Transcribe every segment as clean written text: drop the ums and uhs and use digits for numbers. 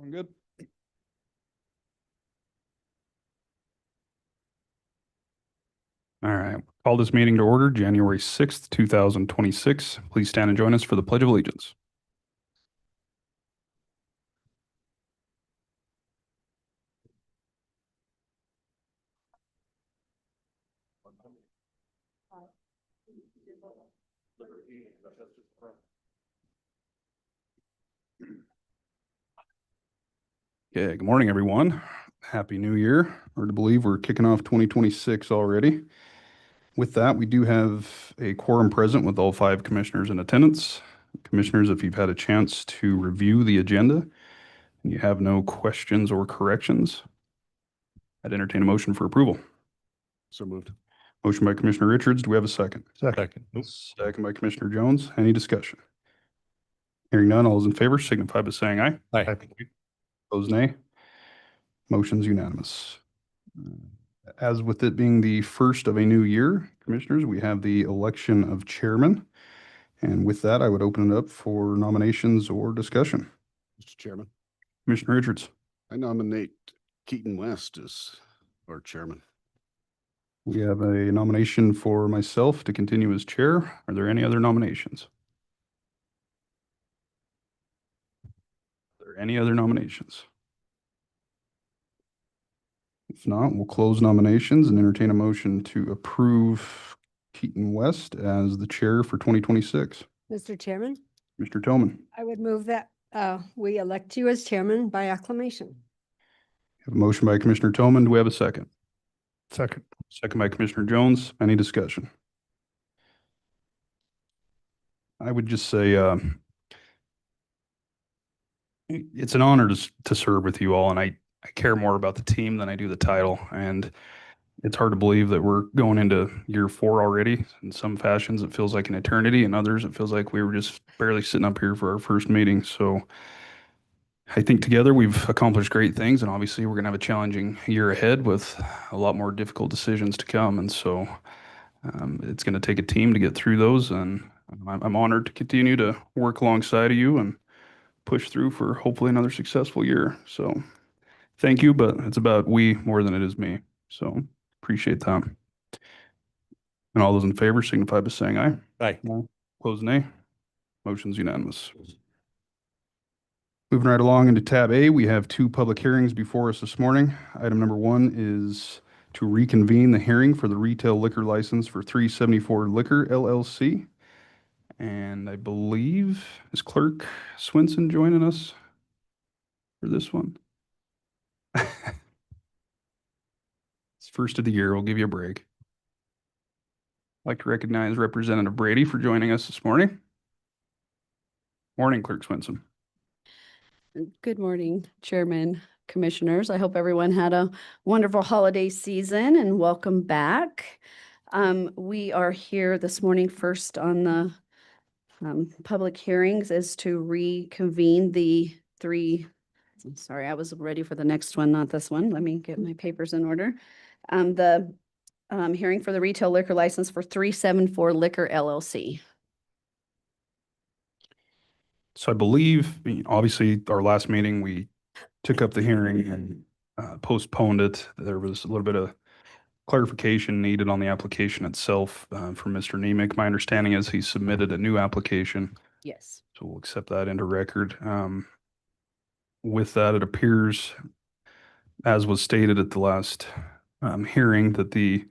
I'm good. All right. Call this meeting to order, January 6th, 2026. Please stand and join us for the Pledge of Allegiance. Okay, good morning, everyone. Happy New Year. Hard to believe we're kicking off 2026 already. With that, we do have a quorum present with all 5 commissioners in attendance. Commissioners, if you've had a chance to review the agenda and you have no questions or corrections, I'd entertain a motion for approval. So moved. Motion by Commissioner Richards. Do we have a second? Second. Second by Commissioner Jones. Any discussion? Hearing none, all those in favor signify by saying aye. Aye. Opposed, nay. Motion's unanimous. As with it being the first of a new year, Commissioners, we have the election of chairman. And with that, I would open it up for nominations or discussion. Mr. Chairman, Commissioner Richards. I nominate Keaton West as our chairman. We have a nomination for myself to continue as chair. Are there any other nominations? Are there any other nominations? If not, we'll close nominations and entertain a motion to approve Keaton West as the chair for 2026. Mr. Chairman, Mr. Tillman. I would move that we elect you as chairman by acclamation. Have a motion by Commissioner Tillman. Do we have a second? Second. Second by Commissioner Jones. Any discussion? I would just say it's an honor to serve with you all, and I care more about the team than I do the title. And it's hard to believe that we're going into year 4 already. In some fashions, it feels like an eternity. In others, it feels like we were just barely sitting up here for our first meeting. So I think together we've accomplished great things, and obviously we're going to have a challenging year ahead with a lot more difficult decisions to come. And so it's going to take a team to get through those, and I'm honored to continue to work alongside of you and push through for hopefully another successful year. So thank you, but it's about we more than it is me. So appreciate that. And all those in favor signify by saying aye. Aye. Opposed, nay. Motion's unanimous. Moving right along into tab A, we have 2 public hearings before us this morning. Item number 1 is to reconvene the hearing for the retail liquor license for 374 Liquor LLC. And I believe, is Clerk Swinson joining us for this one? It's first of the year. We'll give you a break. I'd like to recognize Representative Brady for joining us this morning. Morning, Clerk Swinson. Good morning, Chairman, Commissioners. I hope everyone had a wonderful holiday season and welcome back. We are here this morning first on the public hearings is to reconvene the 3. Sorry, I was ready for the next one, not this one. Let me get my papers in order. The hearing for the retail liquor license for 374 Liquor LLC. So I believe, obviously, our last meeting, we took up the hearing and postponed it. There was a little bit of clarification needed on the application itself from Mr. Nemec. My understanding is he submitted a new application. Yes. So we'll accept that into record. With that, it appears, as was stated at the last hearing, that the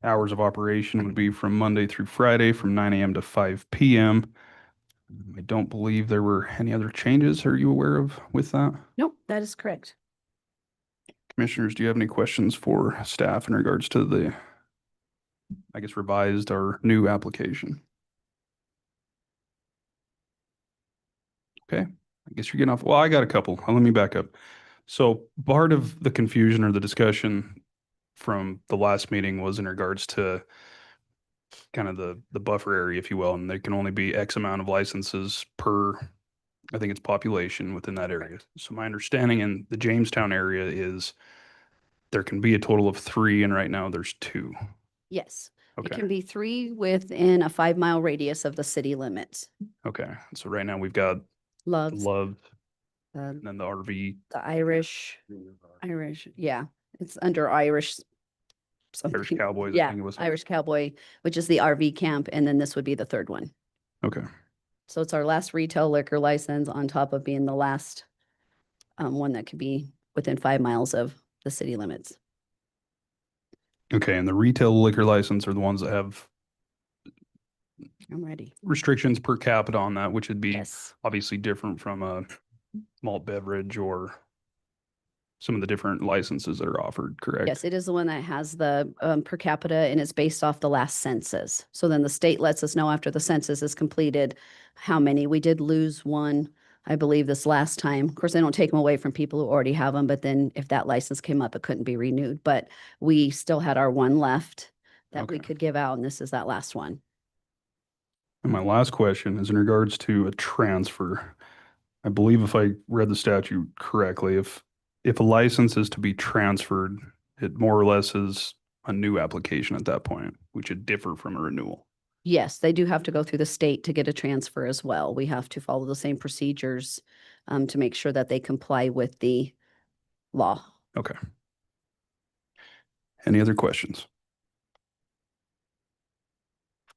hours of operation would be from Monday through Friday from 9 a.m. to 5 p.m. I don't believe there were any other changes. Are you aware of with that? Nope, that is correct. Commissioners, do you have any questions for staff in regards to the, I guess, revised or new application? Okay, I guess you're getting off. Well, I got a couple. Let me back up. So part of the confusion or the discussion from the last meeting was in regards to kind of the buffer area, if you will, and there can only be X amount of licenses per, I think it's population within that area. So my understanding in the Jamestown area is there can be a total of 3, and right now there's 2. Yes. It Okay. can be 3 within a 5-mile radius of the city limits. Okay. So right now we've got Loves, Love, and then the RV, The Irish, yeah, it's under Irish something. Irish Cowboys, I Yeah, think it was. Irish Cowboy, which is the RV camp, and then this would be the third one. Okay. So it's our last retail liquor license on top of being the last one that could be within 5 miles of the city limits. Okay. And the retail liquor license are the ones that have I'm ready. restrictions per capita on that, which would be Yes. obviously different from a malt beverage or some of the different licenses that are offered, correct? Yes, it is the one that has the per capita and it's based off the last census. So then the state lets us know after the census is completed how many. We did lose one, I believe, this last time. Of course, they don't take them away from people who already have them, but then if that license came up, it couldn't be renewed. But we still had our one left that we Okay. could give out, and this is that last one. And my last question is in regards to a transfer. I believe if I read the statute correctly, if a license is to be transferred, it more or less is a new application at that point, which would differ from a renewal. Yes, they do have to go through the state to get a transfer as well. We have to follow the same procedures to make sure that they comply with the law. Okay. Any other questions?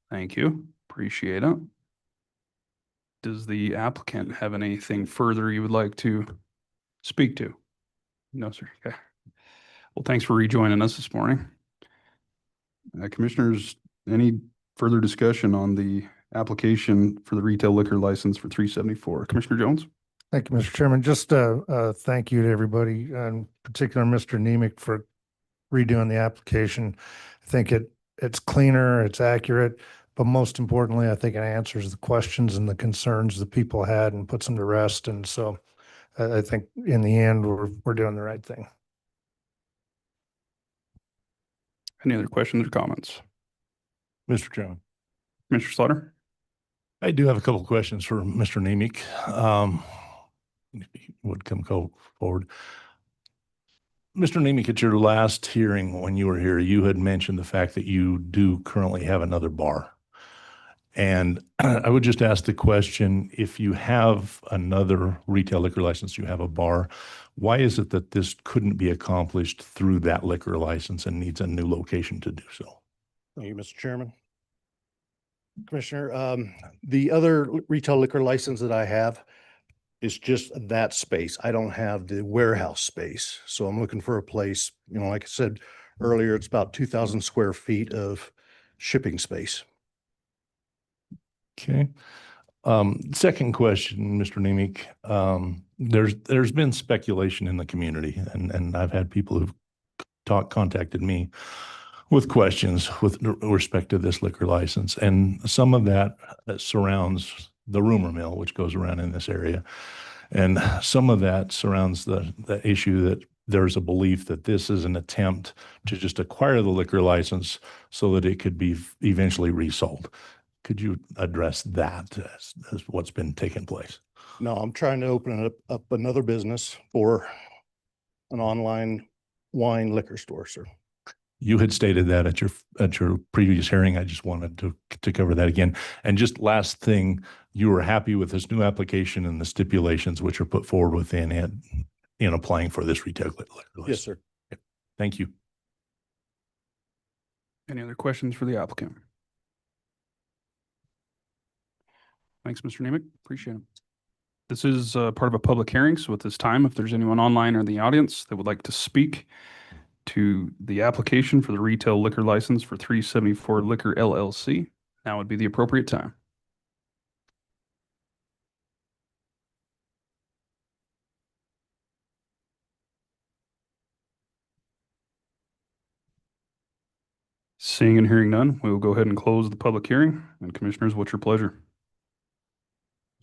Thank you. Appreciate it. Does the applicant have anything further you would like to speak to? No, sir. Okay. Well, thanks for rejoining us this morning. Commissioners, any further discussion on the application for the retail liquor license for 374? Commissioner Jones? Thank you, Mr. Chairman. Just thank you to everybody, in particular Mr. Nemec, for redoing the application. I think it's cleaner, it's accurate, but most importantly, I think it answers the questions and the concerns the people had and puts them to rest. And so I think in the end, we're doing the right thing. Any other questions or comments? Mr. Chairman, Commissioner Slaughter? I do have a couple of questions for Mr. Nemec. If he would come forward. Mr. Nemec, at your last hearing when you were here, you had mentioned the fact that you do currently have another bar. And I would just ask the question, if you have another retail liquor license, you have a bar, why is it that this couldn't be accomplished through that liquor license and needs a new location to do so? Thank you, Mr. Chairman. Commissioner, the other retail liquor license that I have is just that space. I don't have the warehouse space. So I'm looking for a place, like I said earlier, it's about 2,000 square feet of shipping space. Okay. Second question, Mr. Nemec. There's been speculation in the community, and I've had people who've contacted me with questions with respect to this liquor license, and some of that surrounds the rumor mill, which goes around in this area, and some of that surrounds the issue that there's a belief that this is an attempt to just acquire the liquor license so that it could be eventually resold. Could you address that as what's been taking place? No, I'm trying to open up another business for an online wine liquor store, sir. You had stated that at your previous hearing. I just wanted to cover that again. And just last thing, you were happy with this new application and the stipulations which are put forward within it in applying for this retail liquor license? Yes, sir. Thank you. Any other questions for the applicant? Thanks, Mr. Nemec. Appreciate it. This is part of a public hearing, so at this time, if there's anyone online or in the audience that would like to speak to the application for the retail liquor license for 374 Liquor LLC, now would be the appropriate time. Seeing and hearing none, we will go ahead and close the public hearing. And commissioners, what's your pleasure?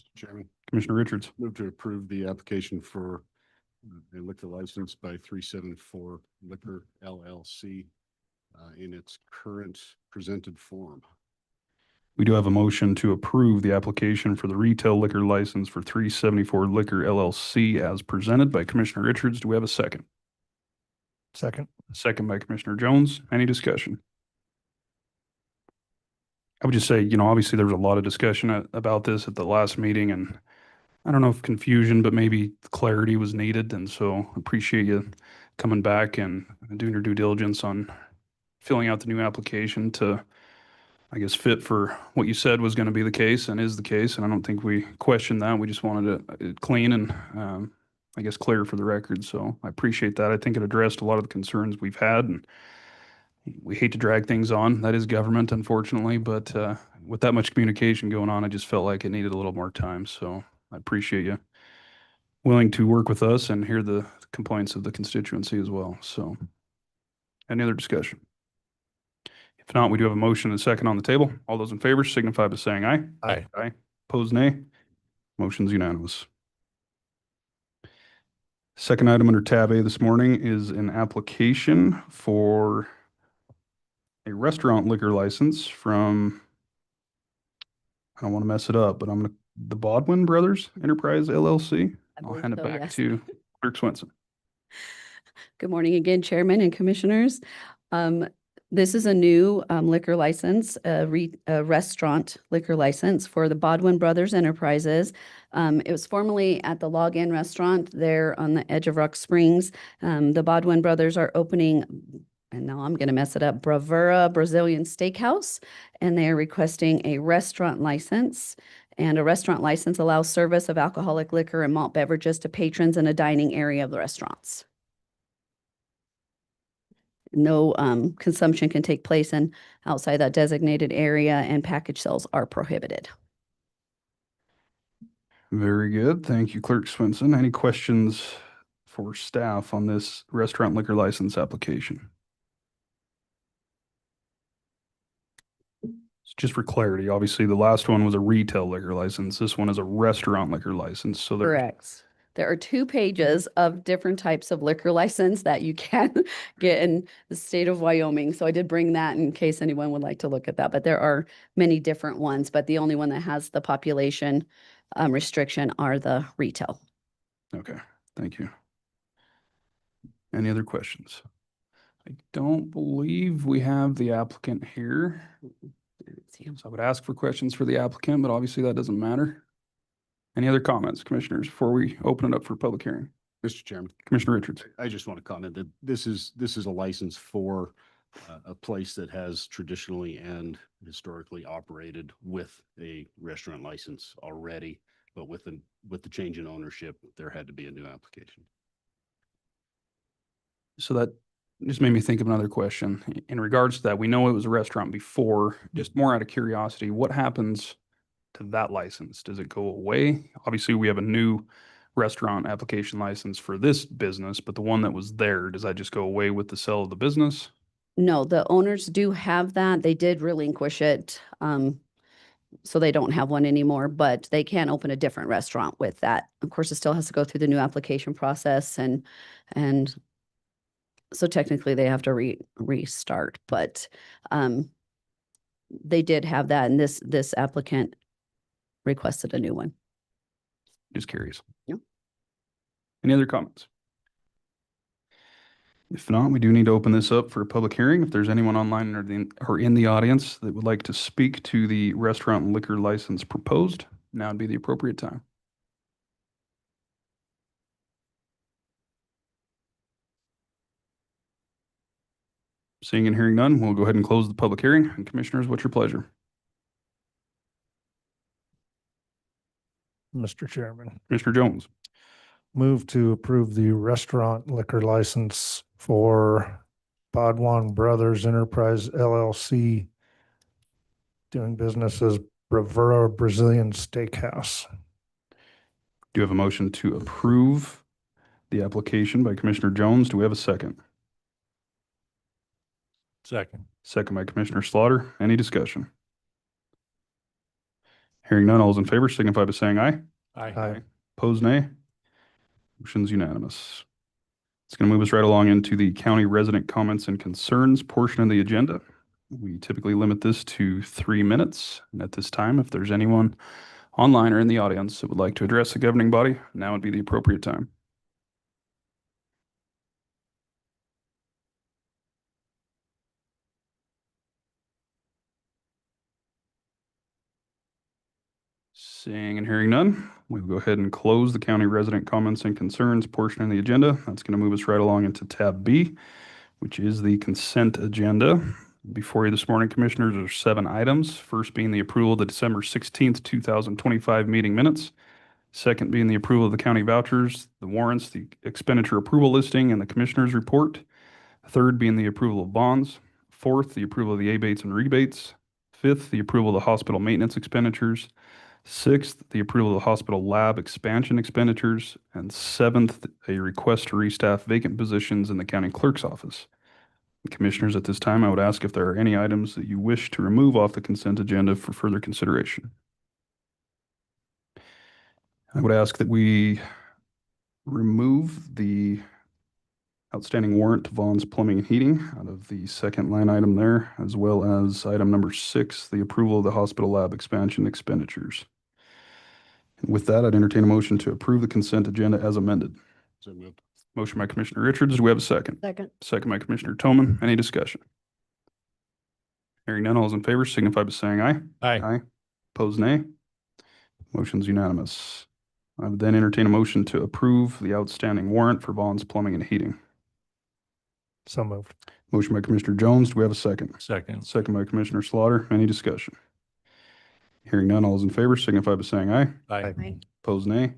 Mr. Chairman, Commissioner Richards. move to approve the application for a liquor license by 374 Liquor LLC in its current presented form. We do have a motion to approve the application for the retail liquor license for 374 Liquor LLC as presented by Commissioner Richards. Do we have a second? Second. Second by Commissioner Jones. Any discussion? I would just say, obviously there was a lot of discussion about this at the last meeting, and I don't know if confusion, but maybe clarity was needed. And so appreciate you coming back and doing your due diligence on filling out the new application to, I guess, fit for what you said was going to be the case and is the case. And I don't think we questioned that. We just wanted it clean and, I guess, clear for the record. So I appreciate that. I think it addressed a lot of the concerns we've had, and we hate to drag things on. That is government, unfortunately. But with that much communication going on, I just felt like it needed a little more time. So I appreciate you willing to work with us and hear the complaints of the constituency as well. So any other discussion? If not, we do have a motion and a second on the table. All those in favor signify by saying aye. Aye. Aye. Opposed, nay. Motion's unanimous. Second item under tab A this morning is an application for a restaurant liquor license from, I don't want to mess it up, but the Bodwin Brothers Enterprise LLC. I I'll believe hand it so, back yes. to Clerk Swenson. Good morning again, Chairman and Commissioners. This is a new liquor license, a restaurant liquor license for the Bodwin Brothers Enterprises. It was formerly at the Log-In Restaurant there on the edge of Rock Springs. The Bodwin Brothers are opening, and now I'm going to mess it up, Bravura Brazilian Steakhouse, and they are requesting a restaurant license. And a restaurant license allows service of alcoholic liquor and malt beverages to patrons in a dining area of the restaurants. No consumption can take place in outside that designated area, and package sales are prohibited. Very good. Thank you, Clerk Swenson. Any questions for staff on this restaurant liquor license application? Just for clarity, obviously the last one was a retail liquor license. This one is a restaurant liquor license. So there's Correct. There are 2 pages of different types of liquor license that you can get in the state of Wyoming. So I did bring that in case anyone would like to look at that, but there are many different ones, but the only one that has the population restriction are the retail. Okay, thank you. Any other questions? I don't believe we have the applicant here. So I would ask for questions for the applicant, but obviously that doesn't matter. Any other comments, commissioners, before we open it up for public hearing? Mr. Chairman, Commissioner Richards. I just want to comment that this is a license for a place that has traditionally and historically operated with a restaurant license already, but with the change in ownership, there had to be a new application. So that just made me think of another question. In regards to that, we know it was a restaurant before, just more out of curiosity, what happens to that license? Does it go away? Obviously, we have a new restaurant application license for this business, but the one that was there, does that just go away with the sale of the business? No, the owners do have that. They did relinquish it. So they don't have one anymore, but they can open a different restaurant with that. Of course, it still has to go through the new application process, and so technically they have to restart, but they did have that, and this applicant requested a new one. Just curious. Yep. Any other comments? If not, we do need to open this up for a public hearing. If there's anyone online or in the audience that would like to speak to the restaurant liquor license proposed, now would be the appropriate time. Seeing and hearing none, we'll go ahead and close the public hearing. And commissioners, what's your pleasure? Mr. Chairman, Commissioner Jones. move to approve the restaurant liquor license for Bodwan Brothers Enterprise LLC, doing business as Bravura Brazilian Steakhouse. Do you have a motion to approve the application by Commissioner Jones? Do we have a second? Second. Second by Commissioner Slaughter. Any discussion? Hearing none, all those in favor signify by saying aye. Aye. Opposed, nay. Motion's unanimous. It's going to move us right along into the county resident comments and concerns portion of the agenda. We typically limit this to 3 minutes. And at this time, if there's anyone online or in the audience that would like to address the governing body, now would be the appropriate time. Seeing and hearing none, We'll go ahead and close the county resident comments and concerns portion of the agenda. That's going to move us right along into tab B, which is the consent agenda. Before you this morning, Commissioners, there are 7 items. First being the approval of the December 16th, 2025 meeting minutes. Second being the approval of the county vouchers, the warrants, the expenditure approval listing, and the Commissioners' report. Third being the approval of bonds. Fourth, the approval of the abates and rebates. Fifth, the approval of the hospital maintenance expenditures. Sixth, the approval of the hospital lab expansion expenditures. And seventh, a request to restaff vacant positions in the county clerk's office. Commissioners, at this time, I would ask if there are any items that you wish to remove off the consent agenda for further consideration. I would ask that we remove the outstanding warrant to Vaughn's Plumbing and Heating out of the second line item there, as well as item number 6, the approval of the hospital lab expansion expenditures. And with that, I'd entertain a motion to approve the consent agenda as amended. So moved. Motion by Commissioner Richards. Do we have a second? Second. Second by Commissioner Toman. Any discussion? Hearing none, all those in favor signify by saying aye. Aye. Opposed, nay. Motion's unanimous. I would then entertain a motion to approve the outstanding warrant for Vaughn's Plumbing and Heating. So moved. Motion by Commissioner Jones. Do we have a second? Second. Second by Commissioner Slaughter. Any discussion? Hearing none, all those in favor signify by saying aye. Aye. Opposed, nay.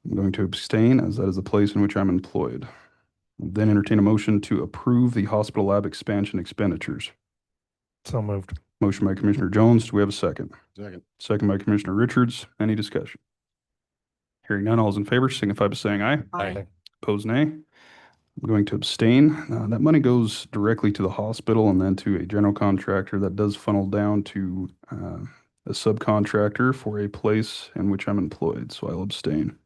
I'm going to abstain as that is the place in which I'm employed. Then entertain a motion to approve the hospital lab expansion expenditures. So moved. Motion by Commissioner Jones. Do we have a second? Second. Second by Commissioner Richards. Any discussion? Hearing none, all those in favor signify by saying aye. Aye. Opposed, nay. I'm going to abstain. That money goes directly to the hospital and then to a general contractor that does funnel down to a subcontractor for a place in which I'm employed, so I'll abstain.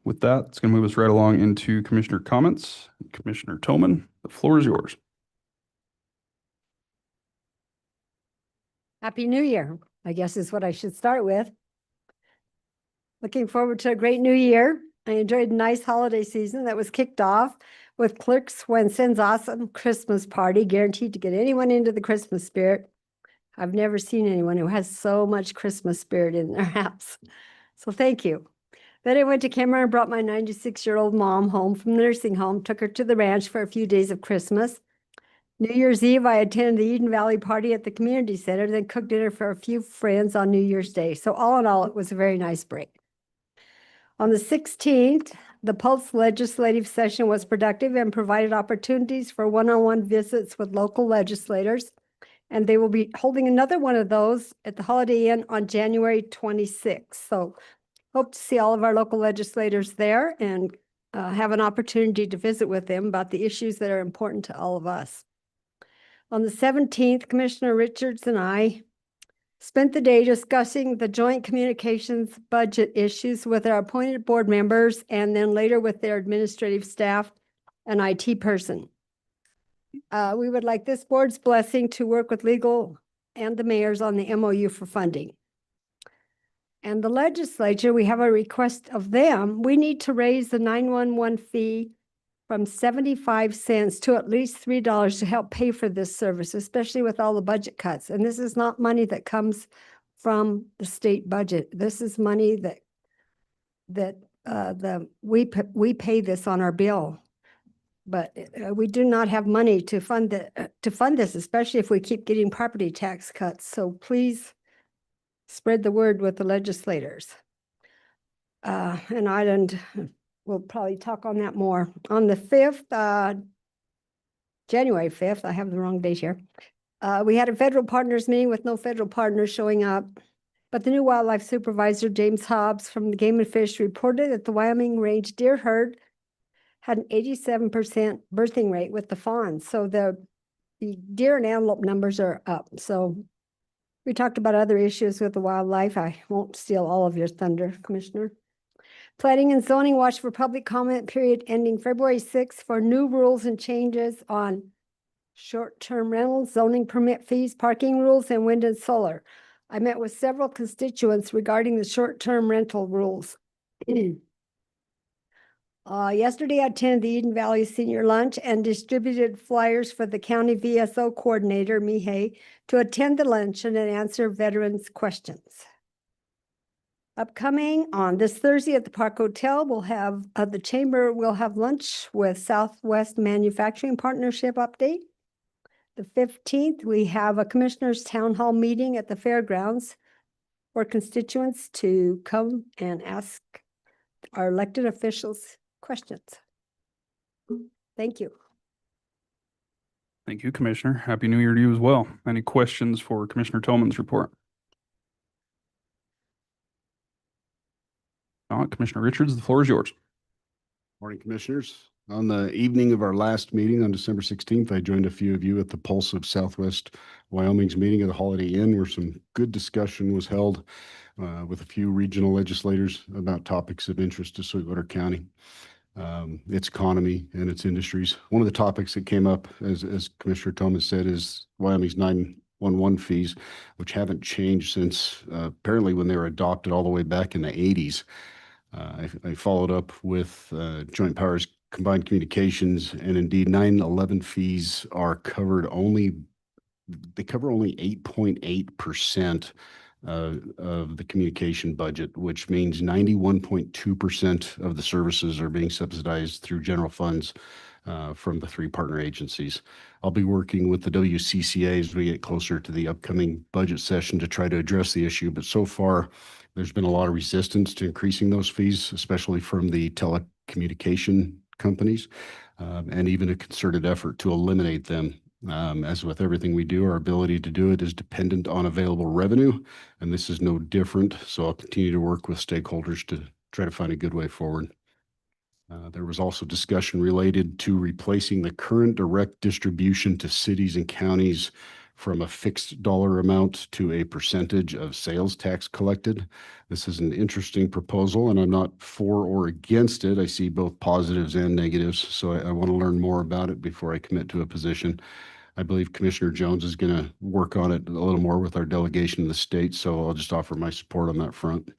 With that, it's going to move us right along into Commissioner comments. Commissioner Toman, the floor is yours. Happy New Year, I guess is what I should start with. Looking forward to a great new year. I enjoyed a nice holiday season that was kicked off with Clerk Swenson's awesome Christmas party, guaranteed to get anyone into the Christmas spirit. I've never seen anyone who has so much Christmas spirit in their house. So thank you. Then I went to Cameron and brought my 96-year-old mom home from the nursing home, took her to the ranch for a few days of Christmas. New Year's Eve, I attended the Eden Valley party at the community center, then cooked dinner for a few friends on New Year's Day. So all in all, it was a very nice break. On the 16th, the Pulse legislative session was productive and provided opportunities for one-on-one visits with local legislators. And they will be holding another one of those at the Holiday Inn on January 26th. So hope to see all of our local legislators there and have an opportunity to visit with them about the issues that are important to all of us. On the 17th, Commissioner Richards and I spent the day discussing the joint communications budget issues with our appointed board members and then later with their administrative staff and IT person. We would like this board's blessing to work with legal and the mayors on the MOU for funding. And the legislature, we have a request of them. We need to raise the 911 fee from 75 cents to at least $3 to help pay for this service, especially with all the budget cuts. And this is not money that comes from the state budget. This is money we pay this on our bill. But we do not have money to fund this, especially if we keep getting property tax cuts. So please spread the word with the legislators. And Ireland, we'll probably talk on that more. On the 5th, January 5th, I have the wrong date here. We had a federal partners meeting with no federal partners showing up. But the new wildlife supervisor, James Hobbs from the Game and Fish, reported that the Wyoming Range deer herd had an 87% birthing rate with the fawns. So the deer and antelope numbers are up. So we talked about other issues with the wildlife. I won't steal all of your thunder, Commissioner. Planning and zoning watch for public comment period ending February 6th for new rules and changes on short-term rentals, zoning permit fees, parking rules, and wind and solar. I met with several constituents regarding the short-term rental rules. Yesterday, I attended the Eden Valley Senior Lunch and distributed flyers for the county VSO coordinator, Mihei, to attend the luncheon and answer veterans' questions. Upcoming on this Thursday at the Park Hotel, we'll have, the Chamber will have lunch with Southwest Manufacturing Partnership update. The 15th, we have a Commissioners Town Hall meeting at the fairgrounds for constituents to come and ask our elected officials questions. Thank you. Thank you, Commissioner. Happy New Year to you as well. Any questions for Commissioner Tillman's report? Commissioner Richards, the floor is yours. Morning, Commissioners. On the evening of our last meeting on December 16th, I joined a few of you at the Pulse of Southwest Wyoming's meeting at the Holiday Inn, where some good discussion was held with a few regional legislators about topics of interest to Sweetwater County, its economy and its industries. One of the topics that came up, as Commissioner Thomas said, is Wyoming's 911 fees, which haven't changed since apparently when they were adopted all the way back in the 80s. I followed up with Joint Powers Combined Communications, and indeed 911 fees are covered only, they cover only 8.8% of the communication budget, which means 91.2% of the services are being subsidized through general funds from the three partner agencies. I'll be working with the WCCA as we get closer to the upcoming budget session to try to address the issue, but so far there's been a lot of resistance to increasing those fees, especially from the telecommunication companies, and even a concerted effort to eliminate them. As with everything we do, our ability to do it is dependent on available revenue, and this is no different. So I'll continue to work with stakeholders to try to find a good way forward. There was also discussion related to replacing the current direct distribution to cities and counties from a fixed dollar amount to a percentage of sales tax collected. This is an interesting proposal, and I'm not for or against it. I see both positives and negatives, so I want to learn more about it before I commit to a position. I believe Commissioner Jones is going to work on it a little more with our delegation in the state, so I'll just offer my support on that front.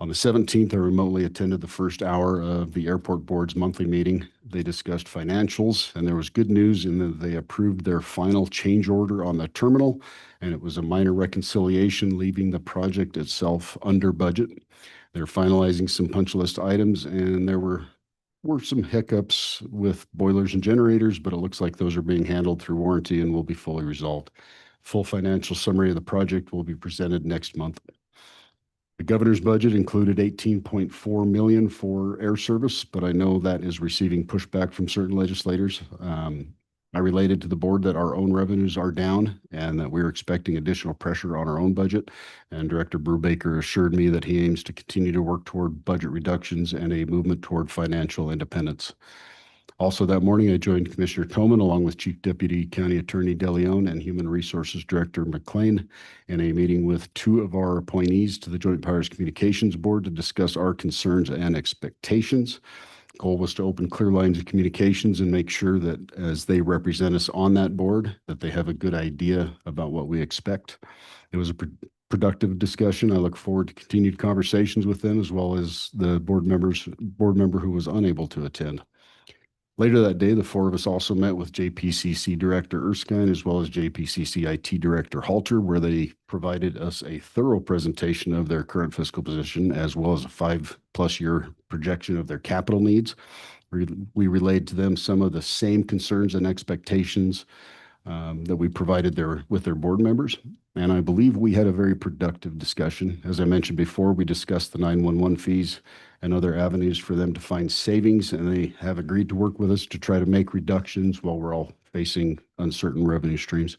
On the 17th, I remotely attended the first hour of the airport board's monthly meeting. They discussed financials, and there was good news in that they approved their final change order on the terminal, and it was a minor reconciliation, leaving the project itself under budget. They're finalizing some punch list items, and there were some hiccups with boilers and generators, but it looks like those are being handled through warranty and will be fully resolved. Full financial summary of the project will be presented next month. The governor's budget included 18.4 million for air service, but I know that is receiving pushback from certain legislators. I related to the board that our own revenues are down and that we're expecting additional pressure on our own budget. And Director Brubaker assured me that he aims to continue to work toward budget reductions and a movement toward financial independence. Also that morning, I joined Commissioner Toman along with Chief Deputy County Attorney DeLeon and Human Resources Director McLean in a meeting with two of our appointees to the Joint Powers Communications Board to discuss our concerns and expectations. Goal was to open clear lines of communications and make sure that as they represent us on that board, that they have a good idea about what we expect. It was a productive discussion. I look forward to continued conversations with them, as well as the board member who was unable to attend. Later that day, the four of us also met with JPCC Director Erskine as well as JPCC IT Director Halter, where they provided us a thorough presentation of their current fiscal position, as well as a 5+ year projection of their capital needs. We relayed to them some of the same concerns and expectations that we provided with their board members. And I believe we had a very productive discussion. As I mentioned before, we discussed the 911 fees and other avenues for them to find savings, and they have agreed to work with us to try to make reductions while we're all facing uncertain revenue streams.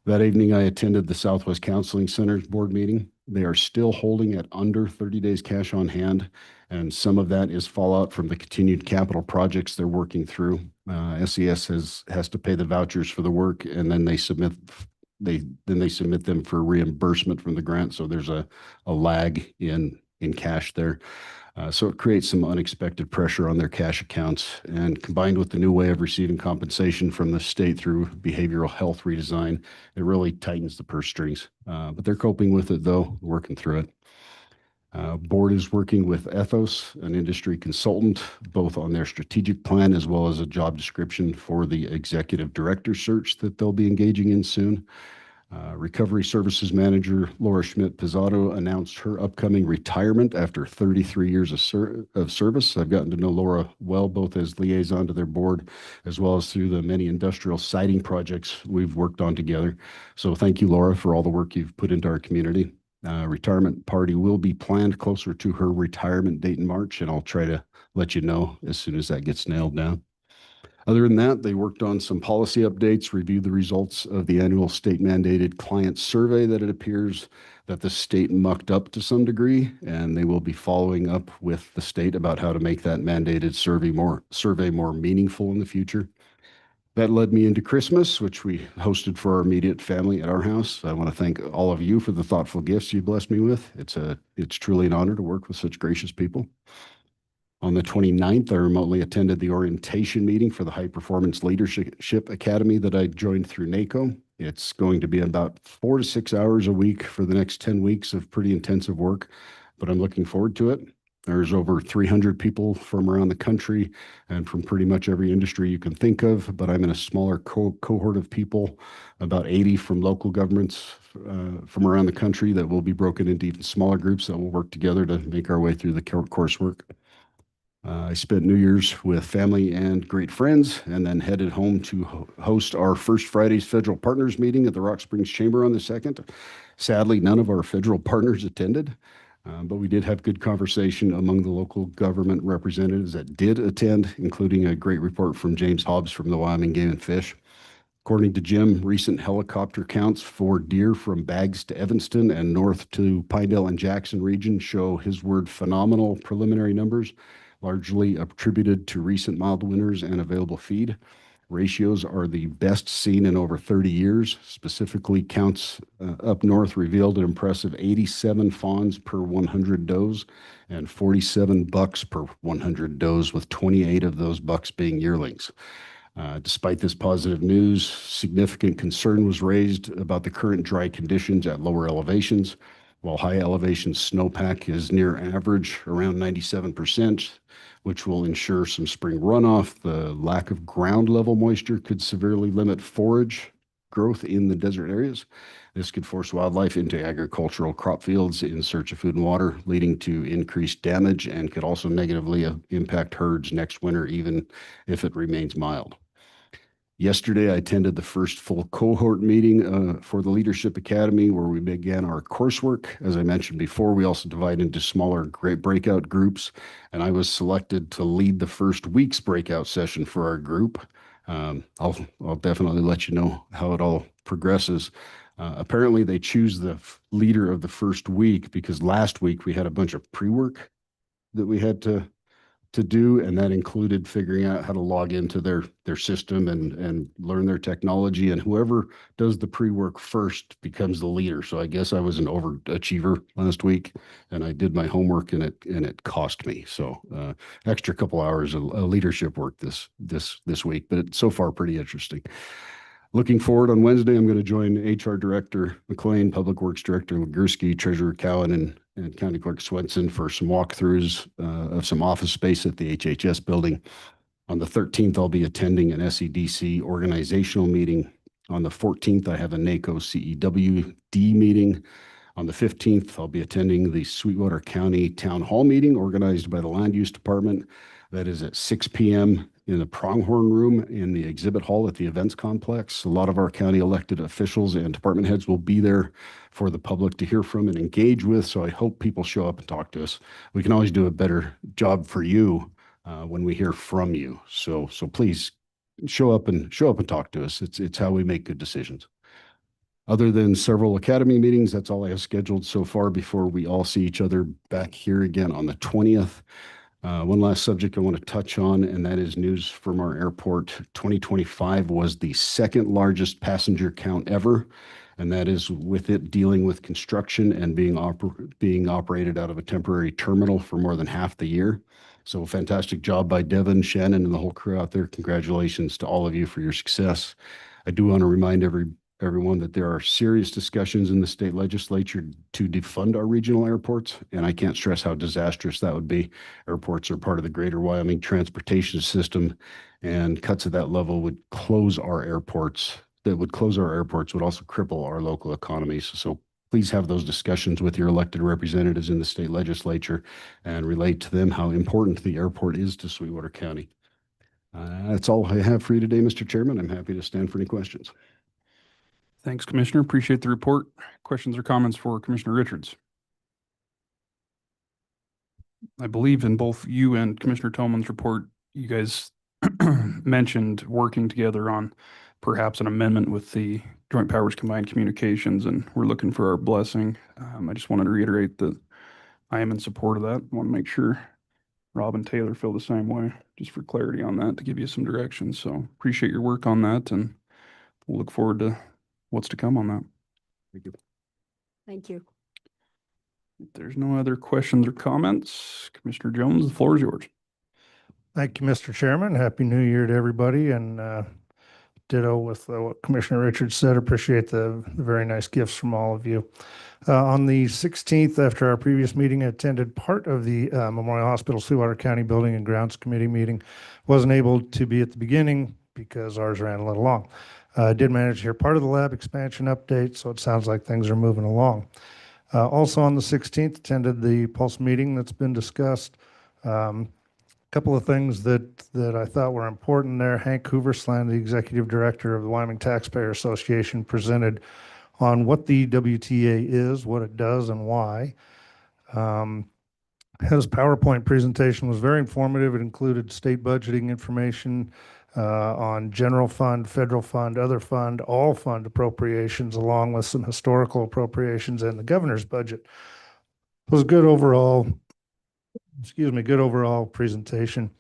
That evening, I attended the Southwest Counseling Center's board meeting. They are still holding at under 30 days cash on hand, and some of that is fallout from the continued capital projects they're working through. SES has to pay the vouchers for the work, and then they submit them for reimbursement from the grant. So there's a lag in cash there. So it creates some unexpected pressure on their cash accounts, and combined with the new way of receiving compensation from the state through behavioral health redesign, it really tightens the purse strings. But they're coping with it, though, working through it. Board is working with Ethos, an industry consultant, both on their strategic plan as well as a job description for the executive director search that they'll be engaging in soon. Recovery Services Manager Laura Schmidt-Pizzato announced her upcoming retirement after 33 years of service. I've gotten to know Laura well, both as liaison to their board, as well as through the many industrial siding projects we've worked on together. So thank you, Laura, for all the work you've put into our community. Retirement party will be planned closer to her retirement date in March, and I'll try to let you know as soon as that gets nailed down. Other than that, they worked on some policy updates, reviewed the results of the annual state mandated client survey that it appears that the state mucked up to some degree, and they will be following up with the state about how to make that mandated survey more meaningful in the future. That led me into Christmas, which we hosted for our immediate family at our house. I want to thank all of you for the thoughtful gifts you blessed me with. It's truly an honor to work with such gracious people. On the 29th, I remotely attended the orientation meeting for the High Performance Leadership Academy that I joined through NACO. It's going to be about 4 to 6 hours a week for the next 10 weeks of pretty intensive work, but I'm looking forward to it. There's over 300 people from around the country and from pretty much every industry you can think of, but I'm in a smaller cohort of people, about 80 from local governments from around the country, that will be broken into even smaller groups that will work together to make our way through the coursework. I spent New Year's with family and great friends, and then headed home to host our first Friday's Federal Partners meeting at the Rock Springs Chamber on the 2nd. Sadly, none of our federal partners attended, but we did have good conversation among the local government representatives that did attend, including a great report from James Hobbs from the Wyoming Game and Fish. According to Jim, recent helicopter counts for deer from Baggs to Evanston and north to Pinedale and Jackson region show his word phenomenal preliminary numbers, largely attributed to recent mild winters and available feed. Ratios are the best seen in over 30 years. Specifically, counts up north revealed an impressive 87 fawns per 100 does and 47 bucks per 100 does, with 28 of those bucks being yearlings. Despite this positive news, significant concern was raised about the current dry conditions at lower elevations. While high elevation snowpack is near average, around 97%, which will ensure some spring runoff, the lack of ground level moisture could severely limit forage growth in the desert areas. This could force wildlife into agricultural crop fields in search of food and water, leading to increased damage, and could also negatively impact herds next winter, even if it remains mild. Yesterday, I attended the first full cohort meeting for the Leadership Academy, where we began our coursework. As I mentioned before, we also divide into smaller breakout groups, and I was selected to lead the first week's breakout session for our group. I'll definitely let you know how it all progresses. Apparently, they choose the leader of the first week because last week we had a bunch of pre-work that we had to do, and that included figuring out how to log into their system and learn their technology, and whoever does the pre-work first becomes the leader. So I guess I was an overachiever last week, and I did my homework, and it cost me. So extra couple hours of leadership work this week, but it's so far pretty interesting. Looking forward, on Wednesday, I'm going to join HR Director McLean, Public Works Director Legursky, Treasurer Cowan, and County Clerk Swenson for some walkthroughs of some office space at the HHS building. On the 13th, I'll be attending an SEDC organizational meeting. On the 14th, I have a NACO CEWD meeting. On the 15th, I'll be attending the Sweetwater County Town Hall meeting organized by the Land Use Department. That is at 6 p.m. in the Pronghorn Room in the exhibit hall at the events complex. A lot of our county elected officials and department heads will be there for the public to hear from and engage with. So I hope people show up and talk to us. We can always do a better job for you when we hear from you. So please show up and talk to us. It's how we make good decisions. Other than several academy meetings, that's all I have scheduled so far before we all see each other back here again on the 20th. One last subject I want to touch on, and that is news from our airport. 2025 was the second largest passenger count ever, and that is with it dealing with construction and being operated out of a temporary terminal for more than half the year. So fantastic job by Devin, Shannon, and the whole crew out there. Congratulations to all of you for your success. I do want to remind everyone that there are serious discussions in the state legislature to defund our regional airports, and I can't stress how disastrous that would be. Airports are part of the greater Wyoming transportation system, and cuts at that level would close our airports that would close our airports would also cripple our local economies. So please have those discussions with your elected representatives in the state legislature and relate to them how important the airport is to Sweetwater County. That's all I have for you today, Mr. Chairman. I'm happy to stand for any questions. Thanks, Commissioner. Appreciate the report. Questions or comments for Commissioner Richards? I believe in both you and Commissioner Tomlin's report, you guys mentioned working together on perhaps an amendment with the Joint Powers Combined Communications, and we're looking for our blessing. I just wanted to reiterate that I am in support of that. I want to make sure Rob and Taylor feel the same way, just for clarity on that, to give you some direction. So appreciate your work on that, and we'll look forward to what's to come on that. Thank you. Thank you. If there's no other questions or comments, Commissioner Jones, the floor is yours. Thank you, Mr. Chairman. Happy New Year to everybody, and ditto with what Commissioner Richards said. Appreciate the very nice gifts from all of you. On the 16th, after our previous meeting, I attended part of the Memorial Hospital Sweetwater County Building and Grounds Committee meeting. Wasn't able to be at the beginning because ours ran a little long. I did manage to hear part of the lab expansion update, so it sounds like things are moving along. Also on the 16th, attended the Pulse meeting that's been discussed. Couple of things that I thought were important there. Hank Hooversland, the executive director of the Wyoming Taxpayer Association, presented on what the WTA is, what it does, and why. His PowerPoint presentation was very informative. It included state budgeting information on general fund, federal fund, other fund, all fund appropriations, along with some historical appropriations and the governor's budget. It was a good overall presentation.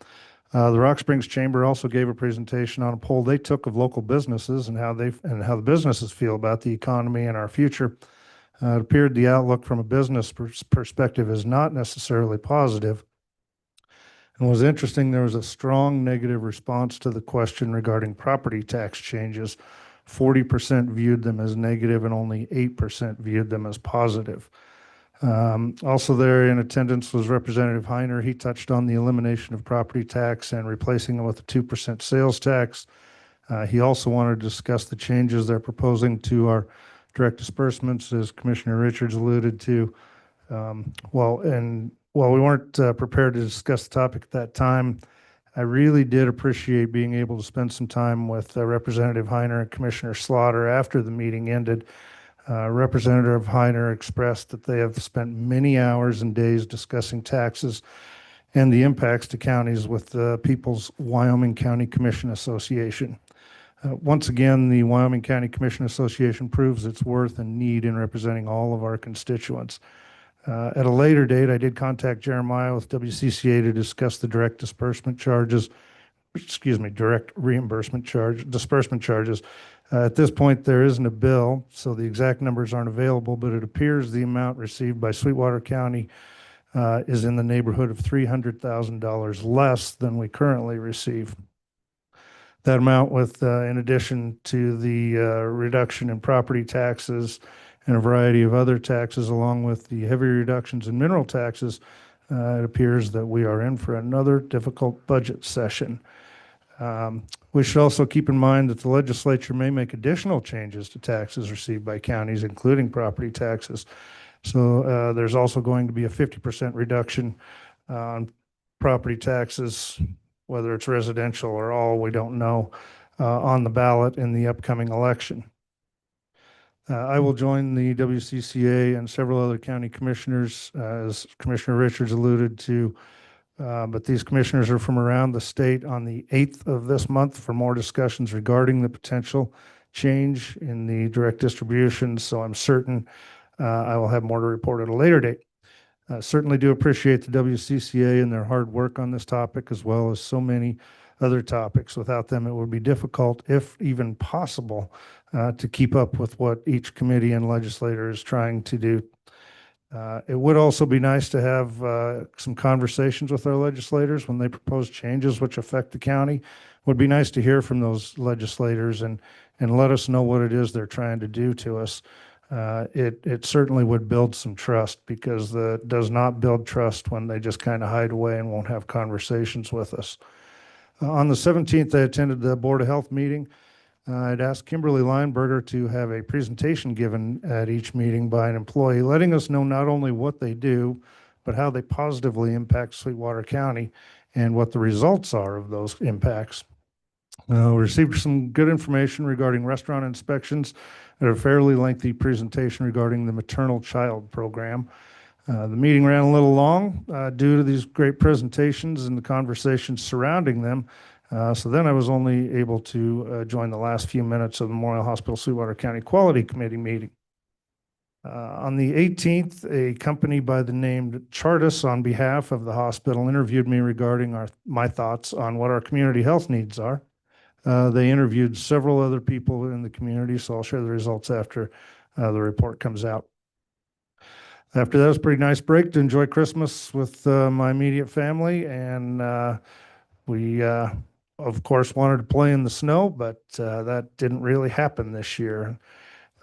The Rock Springs Chamber also gave a presentation on a poll they took of local businesses and how the businesses feel about the economy and our future. It appeared the outlook from a business perspective is not necessarily positive. And was interesting, there was a strong negative response to the question regarding property tax changes. 40% viewed them as negative and only 8% viewed them as positive. Also there in attendance was Representative Heiner. He touched on the elimination of property tax and replacing it with a 2% sales tax. He also wanted to discuss the changes they're proposing to our direct disbursements, as Commissioner Richards alluded to. While we weren't prepared to discuss the topic at that time, I really did appreciate being able to spend some time with Representative Heiner and Commissioner Slaughter after the meeting ended. Representative Heiner expressed that they have spent many hours and days discussing taxes and the impacts to counties with the People's Wyoming County Commission Association. Once again, the Wyoming County Commission Association proves its worth and need in representing all of our constituents. At a later date, I did contact Jeremiah with WCCA to discuss the direct disbursement charges. Disbursement charges. At this point, there isn't a bill, so the exact numbers aren't available, but it appears the amount received by Sweetwater County is in the neighborhood of $300,000 less than we currently receive. That amount, with in addition to the reduction in property taxes and a variety of other taxes, along with the heavy reductions in mineral taxes, it appears that we are in for another difficult budget session. We should also keep in mind that the legislature may make additional changes to taxes received by counties, including property taxes. So there's also going to be a 50% reduction on property taxes, whether it's residential or all, we don't know, on the ballot in the upcoming election. I will join the WCCA and several other county commissioners, as Commissioner Richards alluded to, but these commissioners are from around the state on the 8th of this month for more discussions regarding the potential change in the direct distribution. So I'm certain I will have more to report at a later date. Certainly do appreciate the WCCA and their hard work on this topic, as well as so many other topics. Without them, it would be difficult, if even possible, to keep up with what each committee and legislator is trying to do. It would also be nice to have some conversations with our legislators when they propose changes which affect the county. It would be nice to hear from those legislators and let us know what it is they're trying to do to us. It certainly would build some trust, because it does not build trust when they just kind of hide away and won't have conversations with us. On the 17th, I attended the Board of Health meeting. I'd asked Kimberly Lineberger to have a presentation given at each meeting by an employee, letting us know not only what they do, but how they positively impact Sweetwater County and what the results are of those impacts. We received some good information regarding restaurant inspections and a fairly lengthy presentation regarding the maternal child program. The meeting ran a little long due to these great presentations and the conversations surrounding them. So then I was only able to join the last few minutes of the Memorial Hospital Sweetwater County Quality Committee meeting. On the 18th, a company by the name Chartis, on behalf of the hospital, interviewed me regarding my thoughts on what our community health needs are. They interviewed several other people in the community, so I'll share the results after the report comes out. After that, it was a pretty nice break to enjoy Christmas with my immediate family, and we, of course, wanted to play in the snow, but that didn't really happen this year.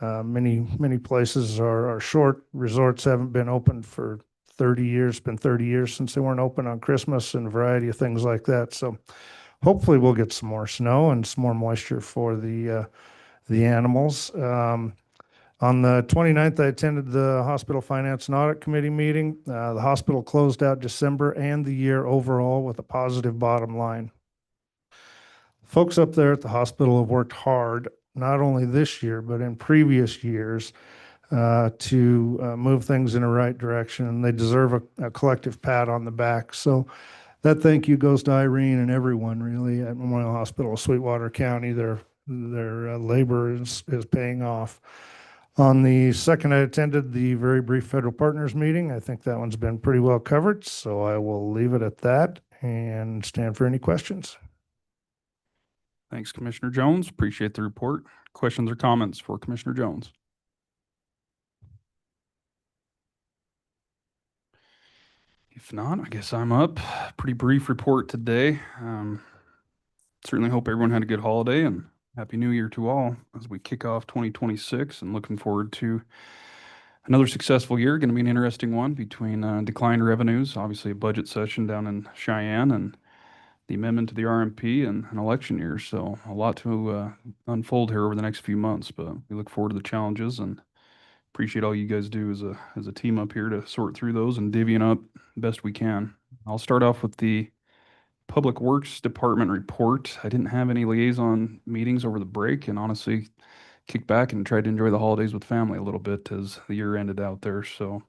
Many places are short. Resorts haven't been open for 30 years. It's been 30 years since they weren't open on Christmas and a variety of things like that. So hopefully we'll get some more snow and some more moisture for the animals. On the 29th, I attended the Hospital Finance and Audit Committee meeting. The hospital closed out December and the year overall with a positive bottom line. Folks up there at the hospital have worked hard, not only this year, but in previous years, to move things in the right direction, and they deserve a collective pat on the back. So that thank you goes to Irene and everyone really at Memorial Hospital of Sweetwater County. Their labor is paying off. On the second, I attended the very brief federal partners meeting. I think that one's been pretty well covered, so I will leave it at that and stand for any questions. Thanks, Commissioner Jones. Appreciate the report. Questions or comments for Commissioner Jones? If not, I guess I'm up. Pretty brief report today. Certainly hope everyone had a good holiday and Happy New Year to all as we kick off 2026 and looking forward to another successful year. Going to be an interesting one between declined revenues, obviously a budget session down in Cheyenne, and the amendment to the RMP and an election year. So a lot to unfold here over the next few months, but we look forward to the challenges and appreciate all you guys do as a team up here to sort through those and divvying up best we can. I'll start off with the Public Works Department report. I didn't have any liaison meetings over the break and honestly kicked back and tried to enjoy the holidays with family a little bit as the year ended out there. So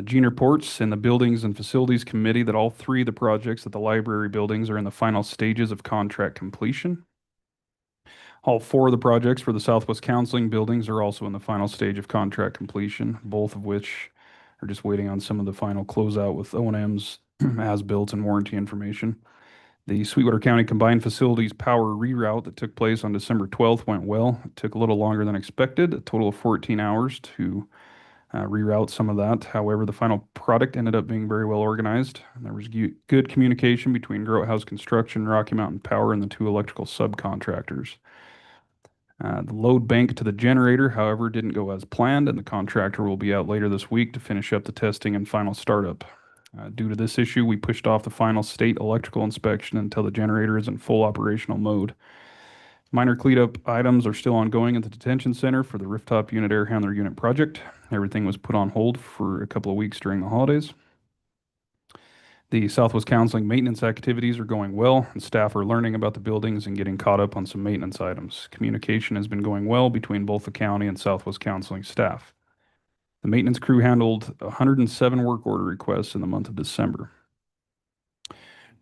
Gene reports in the Buildings and Facilities Committee that all three of the projects at the library buildings are in the final stages of contract completion. All four of the projects for the Southwest Counseling buildings are also in the final stage of contract completion, both of which are just waiting on some of the final closeout with O&Ms, as-built, and warranty information. The Sweetwater County Combined Facilities Power reroute that took place on December 12th went well. It took a little longer than expected, a total of 14 hours to reroute some of that. However, the final product ended up being very well organized. There was good communication between Groat House Construction, Rocky Mountain Power, and the two electrical subcontractors. The load bank to the generator, however, didn't go as planned, and the contractor will be out later this week to finish up the testing and final startup. Due to this issue, we pushed off the final state electrical inspection until the generator is in full operational mode. Minor cleanup items are still ongoing at the detention center for the rooftop unit air handler unit project. Everything was put on hold for a couple of weeks during the holidays. The Southwest Counseling maintenance activities are going well, and staff are learning about the buildings and getting caught up on some maintenance items. Communication has been going well between both the county and Southwest Counseling staff. The maintenance crew handled 107 work order requests in the month of December.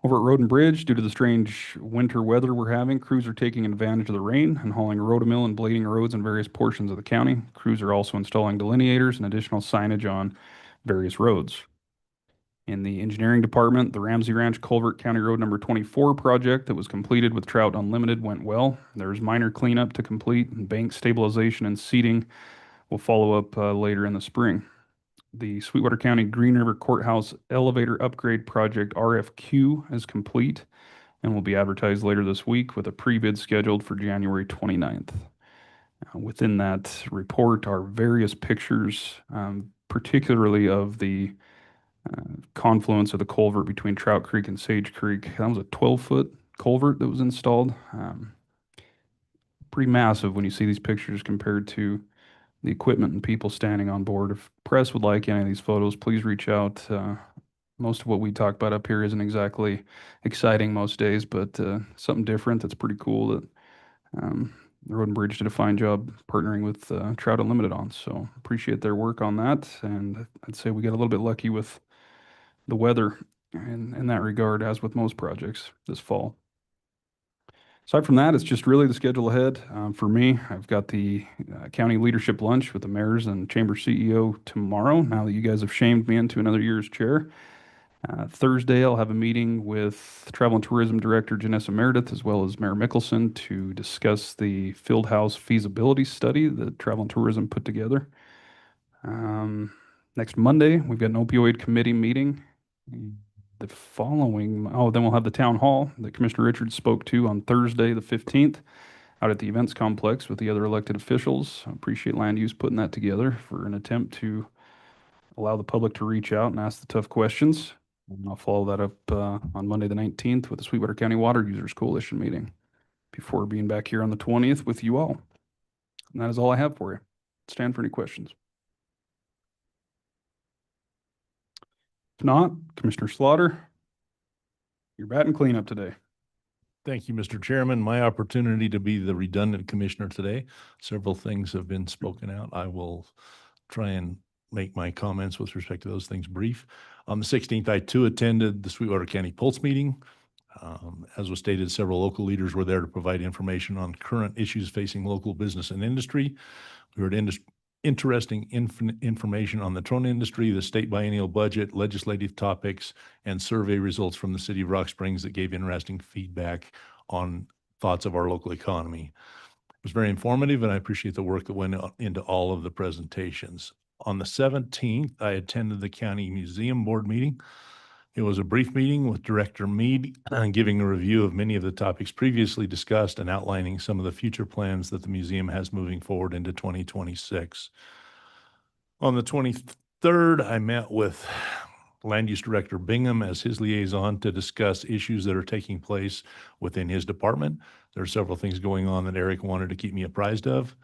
Over at Road and Bridge, due to the strange winter weather we're having, crews are taking advantage of the rain and hauling rotomill and blading roads in various portions of the county. Crews are also installing delineators and additional signage on various roads. In the engineering department, the Ramsey Ranch Culvert County Road number 24 project that was completed with Trout Unlimited went well. There's minor cleanup to complete, and bank stabilization and seeding will follow up later in the spring. The Sweetwater County Green River Courthouse Elevator Upgrade Project RFQ is complete and will be advertised later this week with a pre-bid scheduled for January 29th. Within that report are various pictures, particularly of the confluence of the culvert between Trout Creek and Sage Creek. That was a 12-foot culvert that was installed. pretty massive when you see these pictures compared to the equipment and people standing on board. If press would like any of these photos, please reach out. Most of what we talk about up here isn't exactly exciting most days, but something different that's pretty cool that the Road and Bridge did a fine job partnering with Trout Unlimited on. So appreciate their work on that. And I'd say we got a little bit lucky with the weather in that regard, as with most projects this fall. Aside from that, it's just really the schedule ahead. For me, I've got the county leadership lunch with the mayors and chamber CEO tomorrow, now that you guys have shamed me into another year's chair. Thursday, I'll have a meeting with Travel and Tourism Director Janessa Meredith, as well as Mayor Mickelson, to discuss the field house feasibility study that Travel and Tourism put together. Next Monday, we've got an opioid committee meeting. The following, then we'll have the town hall that Commissioner Richards spoke to on Thursday, the 15th, out at the events complex with the other elected officials. I appreciate land use putting that together for an attempt to allow the public to reach out and ask the tough questions. And I'll follow that up on Monday, the 19th, with the Sweetwater County Water Users Coalition meeting before being back here on the 20th with you all. And that is all I have for you. Stand for any questions. If not, Commissioner Slaughter, you're batting cleanup today. Thank you, Mr. Chairman. My opportunity to be the redundant commissioner today. Several things have been spoken out. I will try and make my comments with respect to those things brief. On the 16th, I too attended the Sweetwater County Pulse meeting. As was stated, several local leaders were there to provide information on current issues facing local business and industry. We heard interesting information on the drone industry, the state biennial budget, legislative topics, and survey results from the city of Rock Springs that gave interesting feedback on thoughts of our local economy. It was very informative, and I appreciate the work that went into all of the presentations. On the 17th, I attended the County Museum Board meeting. It was a brief meeting with Director Mead, giving a review of many of the topics previously discussed and outlining some of the future plans that the museum has moving forward into 2026. On the 23rd, I met with Land Use Director Bingham as his liaison to discuss issues that are taking place within his department. There are several things going on that Eric wanted to keep me apprised of.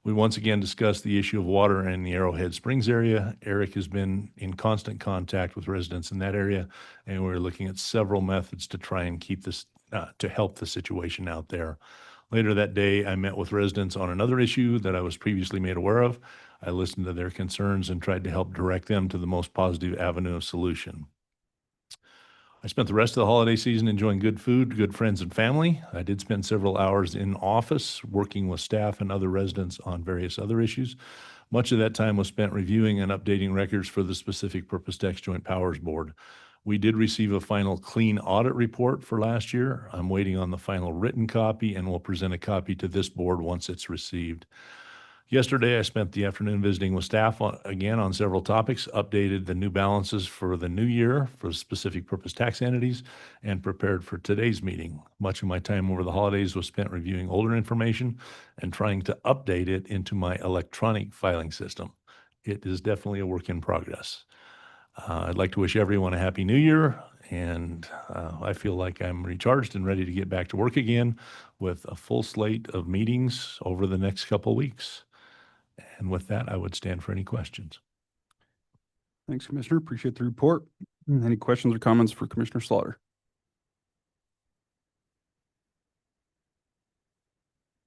We once again discussed the issue of water in the Arrowhead Springs area. Eric has been in constant contact with residents in that area, and we're looking at several methods to try and keep this, to help the situation out there. Later that day, I met with residents on another issue that I was previously made aware of. I listened to their concerns and tried to help direct them to the most positive avenue of solution. I spent the rest of the holiday season enjoying good food, good friends, and family. I did spend several hours in office working with staff and other residents on various other issues. Much of that time was spent reviewing and updating records for the Specific Purpose Tax Joint Powers Board. We did receive a final clean audit report for last year. I'm waiting on the final written copy and will present a copy to this board once it's received. Yesterday, I spent the afternoon visiting with staff again on several topics, updated the new balances for the new year for specific purpose tax entities, and prepared for today's meeting. Much of my time over the holidays was spent reviewing older information and trying to update it into my electronic filing system. It is definitely a work in progress. I'd like to wish everyone a happy new year, and I feel like I'm recharged and ready to get back to work again with a full slate of meetings over the next couple of weeks. And with that, I would stand for any questions. Thanks, Commissioner. Appreciate the report. Any questions or comments for Commissioner Slaughter?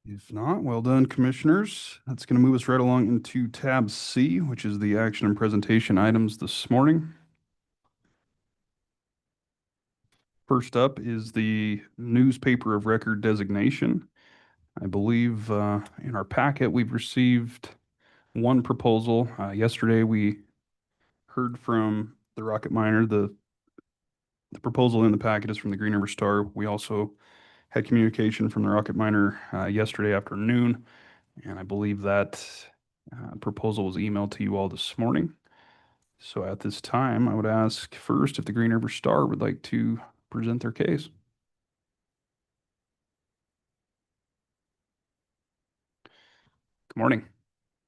If not, well done, Commissioners. That's going to move us right along into tab C, which is the action and presentation items this morning. First up is the newspaper of record designation. I believe in our packet, we've received one proposal. Yesterday, we heard from the Rocket Miner. The proposal in the packet is from the Green River Star. We also had communication from the Rocket Miner yesterday afternoon, and I believe that proposal was emailed to you all this morning. So at this time, I would ask first if the Green River Star would like to present their case. Good morning.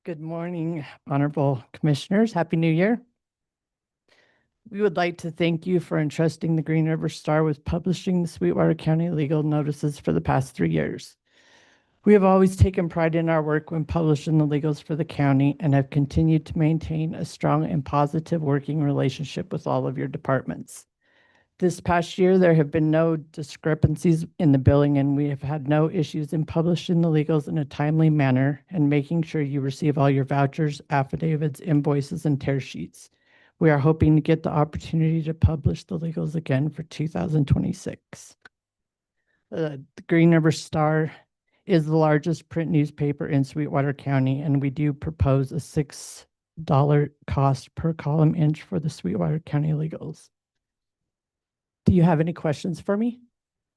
Good morning, honorable commissioners. Happy New Year. We would like to thank you for entrusting the Green River Star with publishing the Sweetwater County legal notices for the past 3 years. We have always taken pride in our work when publishing the legals for the county and have continued to maintain a strong and positive working relationship with all of your departments. This past year, there have been no discrepancies in the billing, and we have had no issues in publishing the legals in a timely manner and making sure you receive all your vouchers, affidavits, invoices, and tear sheets. We are hoping to get the opportunity to publish the legals again for 2026. The Green River Star is the largest print newspaper in Sweetwater County, and we do propose a $6 cost per column inch for the Sweetwater County legals. Do you have any questions for me?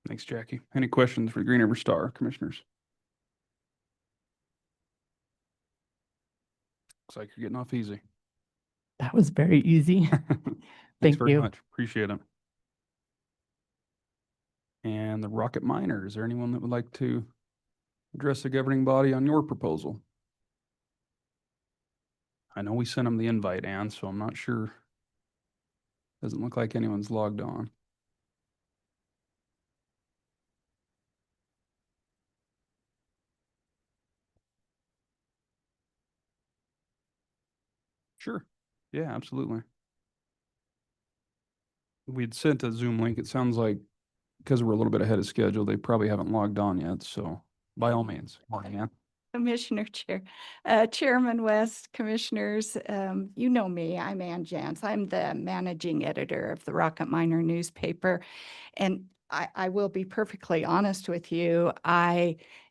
Thanks, Jackie. Any questions for the Green River Star, commissioners? Looks like you're getting off easy. That was very easy. Thanks Thank very you. much. Appreciate it. And the Rocket Miner, is there anyone that would like to address the governing body on your proposal? I know we sent them the invite, Ann, so I'm not sure. Doesn't look like anyone's logged on. Sure. Yeah, absolutely. We'd sent a Zoom link. It sounds like because we're a little bit ahead of schedule, they probably haven't logged on yet. So by all means, morning, Ann. Commissioner Chair, Chairman West, Commissioners, you know me, I'm Ann Jantz. I'm the managing editor of the Rocket Miner newspaper. And I will be perfectly honest with you.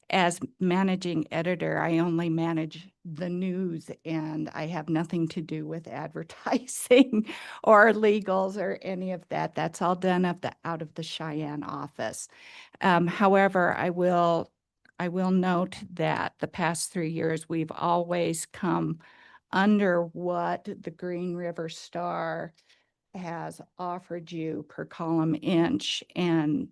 As managing editor, I only manage the news and I have nothing to do with advertising or legals or any of that. That's all done out of the Cheyenne office. However, I will note that the past 3 years, we've always come under what the Green River Star has offered you per column inch. And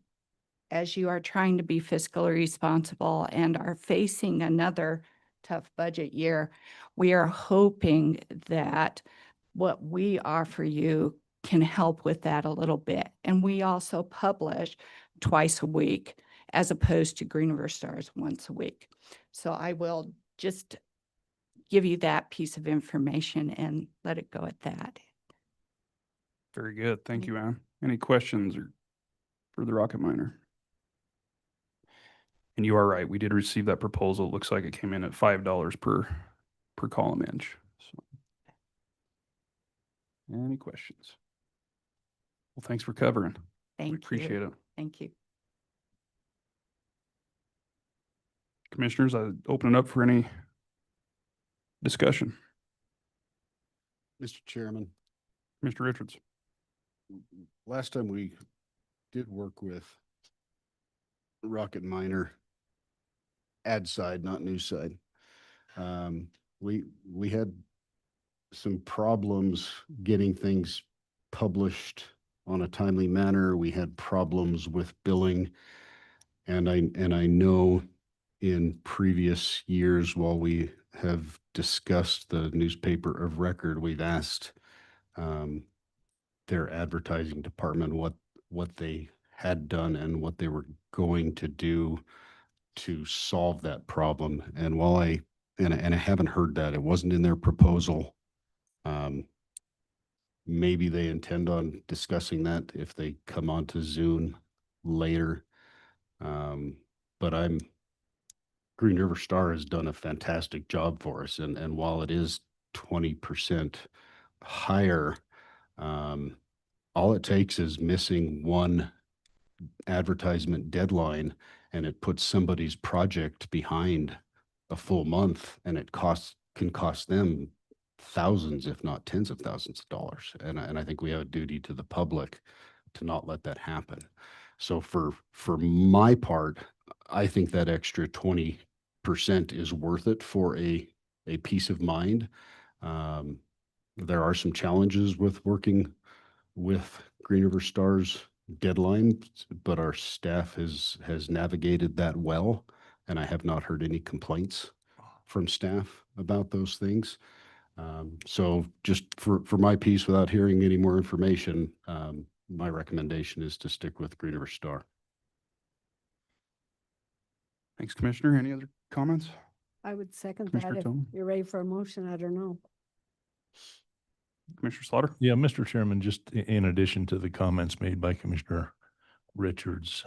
as you are trying to be fiscally responsible and are facing another tough budget year, we are hoping that what we offer you can help with that a little bit. And we also publish twice a week as opposed to Green River Stars once a week. So I will just give you that piece of information and let it go at that. Very good. Thank you, Ann. Any questions for the Rocket Miner? And you are right. We did receive that proposal. It looks like it came in at $5 per column inch. So, any questions? Well, thanks for covering. Thank We appreciate you. it. Thank you. Commissioners, I open it up for any discussion. Mr. Chairman, Mr. Richards. last time we did work with Rocket Miner, ad side, not news side. We had some problems getting things published on a timely manner. We had problems with billing. And I know in previous years, while we have discussed the newspaper of record, we've asked their advertising department what they had done and what they were going to do to solve that problem. And while I haven't heard that, it wasn't in their proposal. Maybe they intend on discussing that if they come onto Zoom later. But Green River Star has done a fantastic job for us. And while it is 20% higher, all it takes is missing one advertisement deadline and it puts somebody's project behind a full month, and it can cost them thousands, if not tens of thousands of dollars. And I think we have a duty to the public to not let that happen. So for my part, I think that extra 20% is worth it for a peace of mind. There are some challenges with working with Green River Star's deadline, but our staff has navigated that well, and I have not heard any complaints from staff about those things. So just for my piece, without hearing any more information, my recommendation is to stick with Green River Star. Thanks, Commissioner. Any other comments? I would second that Commissioner if Tillman? you're ready for a motion. I don't know. Commissioner Slaughter? Yeah, Mr. Chairman, just in addition to the comments made by Commissioner Richards,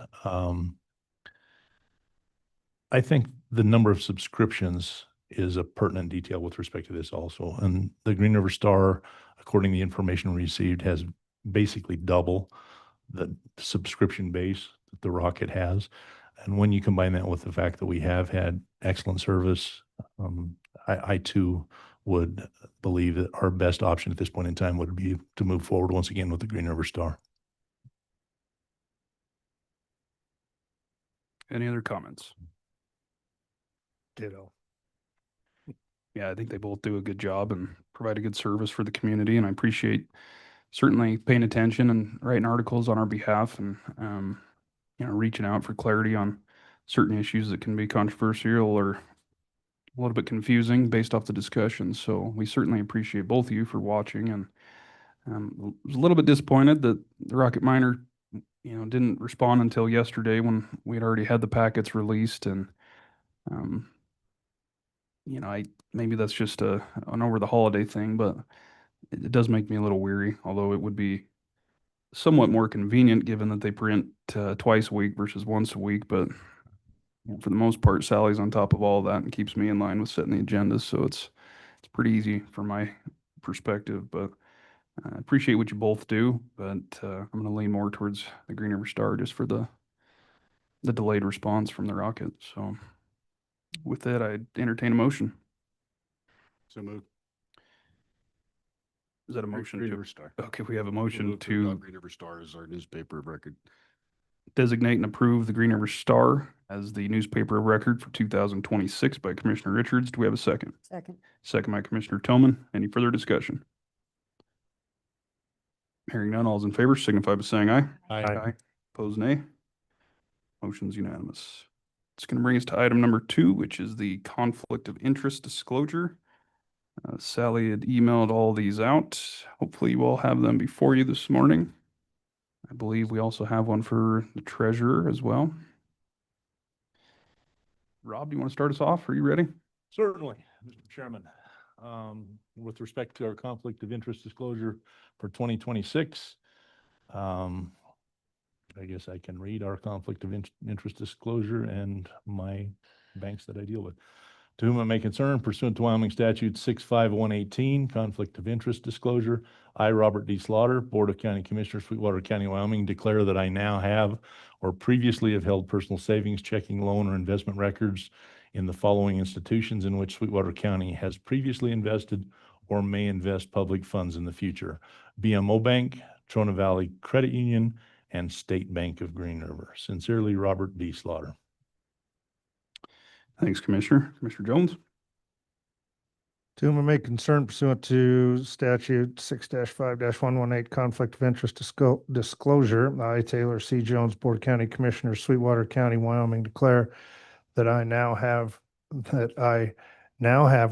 I think the number of subscriptions is a pertinent detail with respect to this also. And the Green River Star, according to the information we received, has basically double the subscription base that the Rocket has. And when you combine that with the fact that we have had excellent service, I too would believe that our best option at this point in time would be to move forward once again with the Green River Star. Any other comments? Ditto. Yeah, I think they both do a good job and provide a good service for the community, and I appreciate certainly paying attention and writing articles on our behalf and, reaching out for clarity on certain issues that can be controversial or a little bit confusing based off the discussion. So we certainly appreciate both of you for watching, and was a little bit disappointed that the Rocket Miner, didn't respond until yesterday when we'd already had the packets released. And, maybe that's just an over the holiday thing, but it does make me a little weary, although it would be somewhat more convenient given that they print twice a week versus once a week. But for the most part, Sally's on top of all that and keeps me in line with setting the agenda. So it's pretty easy from my perspective. But I appreciate what you both do. But I'm going to lean more towards the Green River Star just for the delayed response from the Rocket. So with that, I'd entertain a motion. So moved. Is that a motion Green to? River Star. Okay, we have a So motion moved to adopt Green River Star as our newspaper of record. designate and approve the Green River Star as the newspaper of record for 2026 by Commissioner Richards. Do we have a second? Second. Second by Commissioner Tillman. Any further discussion? Hearing none, all's in favor signify by saying aye. Aye. Opposed, nay. Motion's unanimous. It's going to bring us to item number 2, which is the conflict of interest disclosure. Sally had emailed all these out. Hopefully you all have them before you this morning. I believe we also have one for the treasurer as well. Rob, do you want to start us off? Are you ready? Certainly, Mr. Chairman. With respect to our conflict of interest disclosure for 2026, I guess I can read our conflict of interest disclosure and my banks that I deal with. To whom it may concern, pursuant to Wyoming Statute 65118, conflict of interest disclosure, I, Robert D. Slaughter, Board of County Commissioners, Sweetwater County, Wyoming, declare that I now have or previously have held personal savings, checking, loan, or investment records in the following institutions in which Sweetwater County has previously invested or may invest public funds in the future: BMO Bank, Trona Valley Credit Union, and State Bank of Green River. Sincerely, Robert D. Slaughter. Thanks, Commissioner. Commissioner Jones? To whom it may concern pursuant to statute 6-5-118, conflict of interest disclosure, I, Taylor C. Jones, Board of County Commissioners, Sweetwater County, Wyoming, declare that I now have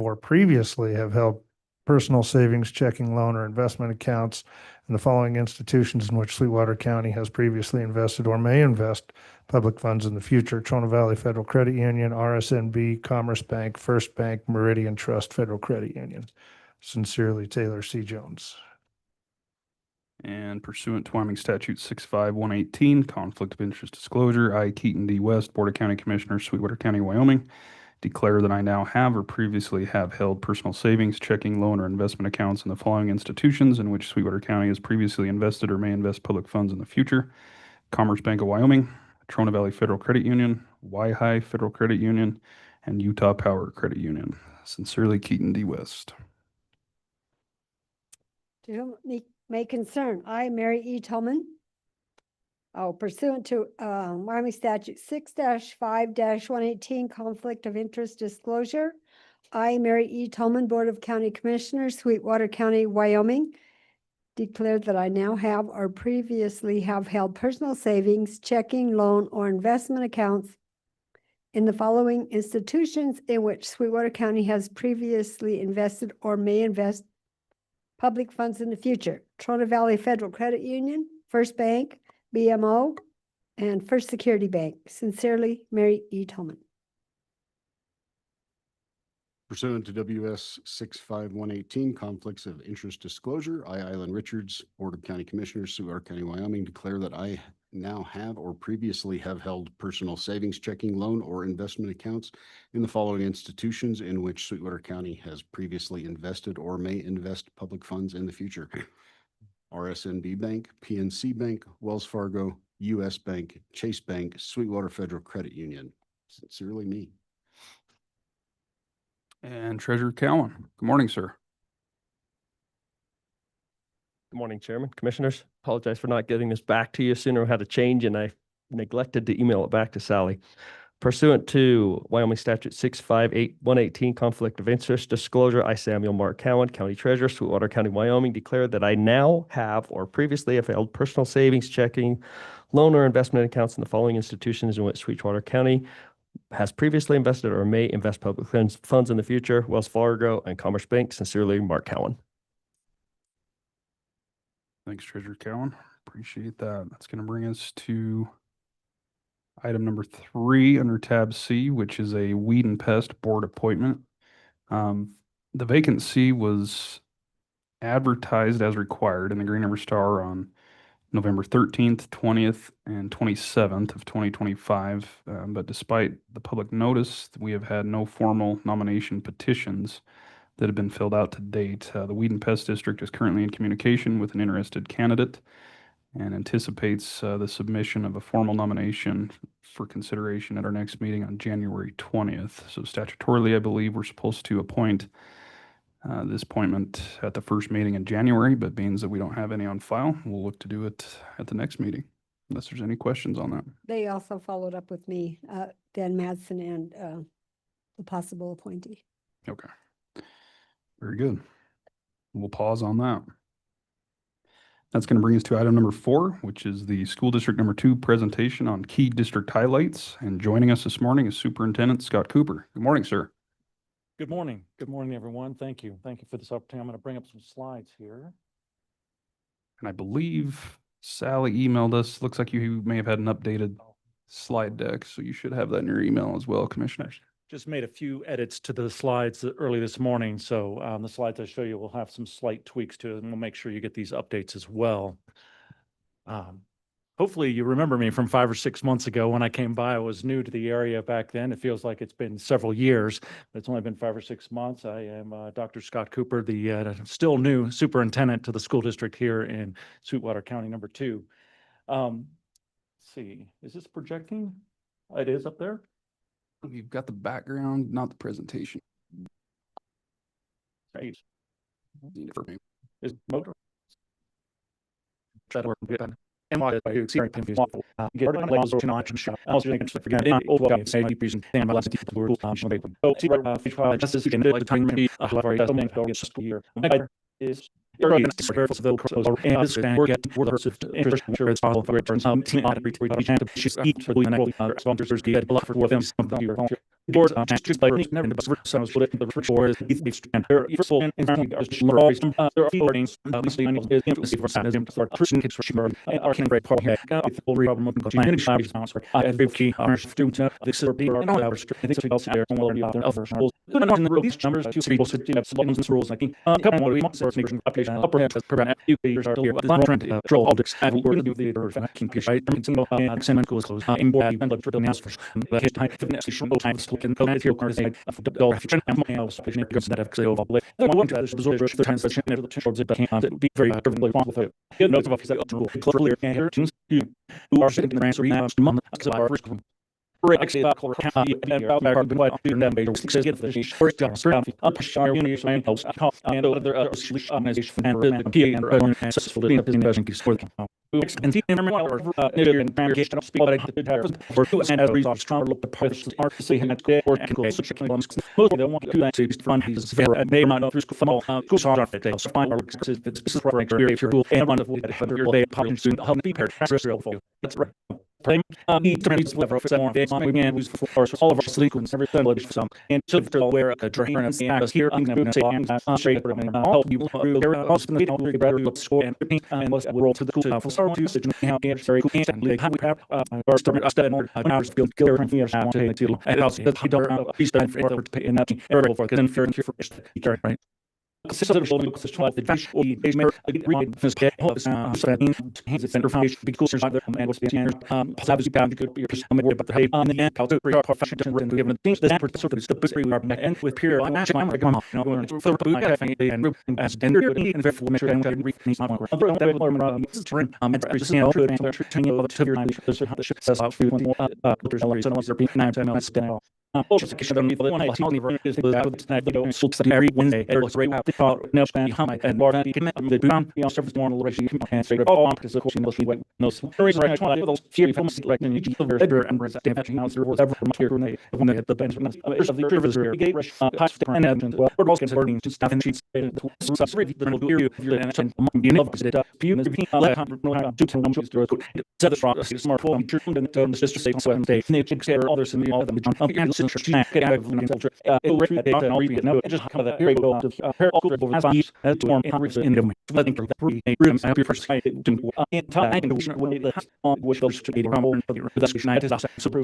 or previously have held personal savings, checking, loan, or investment accounts in the following institutions in which Sweetwater County has previously invested or may invest public funds in the future: Trona Valley Federal Credit Union, RSNB, Commerce Bank, First Bank, Meridian Trust Federal Credit Union. Sincerely, Taylor C. Jones. And pursuant to Wyoming Statute 65118, conflict of interest disclosure, I, Keaton D. West, Board of County Commissioners, Sweetwater County, Wyoming, declare that I now have or previously have held personal savings, checking, loan, or investment accounts in the following institutions in which Sweetwater County has previously invested or may invest public funds in the future: Commerce Bank of Wyoming, Trona Valley Federal Credit Union, High Federal Credit Union, and Utah Power Credit Union. Sincerely, Keaton D. West. To whom it may concern, I, Mary E. Tillman, pursuant to Wyoming Statute 6-5-118, conflict of interest disclosure, I, Mary E. Tillman, Board of County Commissioners, Sweetwater County, Wyoming, declare that I now have or previously have held personal savings, checking, loan, or investment accounts in the following institutions in which Sweetwater County has previously invested or may invest public funds in the future: Trona Valley Federal Credit Union, First Bank, BMO, and First Security Bank. Sincerely, Mary E. Tillman. Pursuant to WS 65118, conflicts of interest disclosure, I, Island Richards, Board of County Commissioners, Sweetwater County, Wyoming, declare that I now have or previously have held personal savings, checking, loan, or investment accounts in the following institutions in which Sweetwater County has previously invested or may invest public funds in the future. RSNB Bank, PNC Bank, Wells Fargo, US Bank, Chase Bank, Sweetwater Federal Credit Union. Sincerely me. And Treasurer Cowan. Good morning, sir. Good morning, Chairman, Commissioners. Apologize for not getting this back to you sooner. I had a change and I neglected to email it back to Sally. Pursuant to Wyoming Statute 658-118, conflict of interest disclosure, I, Samuel Mark Cowan, County Treasurer, Sweetwater County, Wyoming, declare that I now have or previously have held personal savings, checking, loan, or investment accounts in the following institutions in which Sweetwater County has previously invested or may invest public funds in the future: Wells Fargo and Commerce Bank. Sincerely, Mark Cowan. Thanks, Treasurer Cowan. Appreciate that. That's going to bring us to item number 3 under tab C, which is a weed and pest board appointment. The vacancy was advertised as required in the Green River Star on November 13th, 20th, and 27th of 2025. But despite the public notice, we have had no formal nomination petitions that have been filled out to date. The Weed and Pest District is currently in communication with an interested candidate and anticipates the submission of a formal nomination for consideration at our next meeting on January 20th. So statutorily, I believe we're supposed to appoint this appointment at the first meeting in January, but being that we don't have any on file, we'll look to do it at the next meeting, unless there's any questions on that. They also followed up with me, Dan Madsen and the possible appointee. Okay. Very good. We'll pause on that. That's going to bring us to item number 4, which is the School District number 2 presentation on key district highlights. And joining us this morning is Superintendent Scott Cooper. Good morning, sir. Good morning. Good morning, everyone. Thank you. Thank you for this opportunity. I'm going to bring up some slides here. And I believe Sally emailed us. Looks like you may have had an updated slide deck, so you should have that in your email as well, Commissioner. Just made a few edits to the slides early this morning. So the slides I show you will have some slight tweaks to it, and we'll make sure you get these updates as well. Hopefully you remember me from 5 or 6 months ago when I came by. I was new to the area back then. It feels like it's been several years, but it's only been 5 or 6 months. I am Dr. Scott Cooper, the still new superintendent to the school district here in Sweetwater County number 2. Let's see, is this projecting? It is up there. You've got the background, not the presentation. Right. Is motor? That work good. And why by you get on the laws or not show. I was just forget in over say reason and my last people so see just as you can like time me very something for year is and this get for the interest sure it's possible for returns team out she's eat for the sponsors get a lot for them board just like never the sounds put it in the for is and there first of all in there are things is emphasis for sadism for person kids for sure and our can break part here the whole problem of the managed sounds for I have key our students this is and all our I think it's there and well the other schools these numbers to people to have rules like a couple more we want to make application upper prevent you are still the trend control objects and we're going to do the keep your right and send schools closed in board and look for the announcement the his time fitness show time looking code here cars of the dollar that have say over blade I want to this resort the transition of the towards it can't be very wrong with it good notes of that clearly here who are sitting in the answer now month so our first actually about carbon white and then says get the first job up our unit and other organization and PA and successful investment is for and team member and navigation of speed for two and as a result strong look at parts are say had or can go so checking most of them want to that to fund is fair and they might know through school go so on they so find our this is for experience your rule and one of the they publish soon help be prepared for that's right all of our sequence, every some, and so they're aware of drain and access here. I'm going to say, straight help you score and let's roll to the cool for start to sit how get very cool and leave happy or start step more hours feel killer and fears want to take and I'll see that I don't be spent for pay and that's terrible for because fear for right. Every Wednesday, no span behind and more than the bound beyond surface more ratio and straight all on because of course no reason right try those fear from like you over and break damage now there was ever much here when they hit the bench of the rivers here gate rush past and evidence well we're most burning just stuff in sheets so really the little you you're an action among the enough it few is like no how to tell them just to set the strong smart phone and the sister say so and they share others in all of them and since get out of just kind of that here go as to form in the letting the rooms happy first in time which goes to be around that's united as super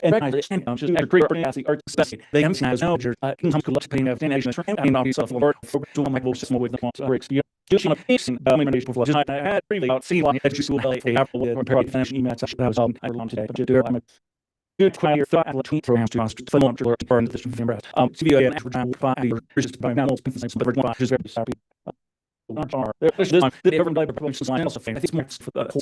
and just a great as the art specific they emphasize no can come to look pain of nation and on yourself Lord for to my voice system with the breaks just a piece in domination before just I had really about see like edge school like after compare finish email session that was I learned today but do I'm good clear thought and tweet programs to phone to burn the film CBA and average 5 resist by now things but one just very happy there's this the every day promotion sign also I think it's for the whole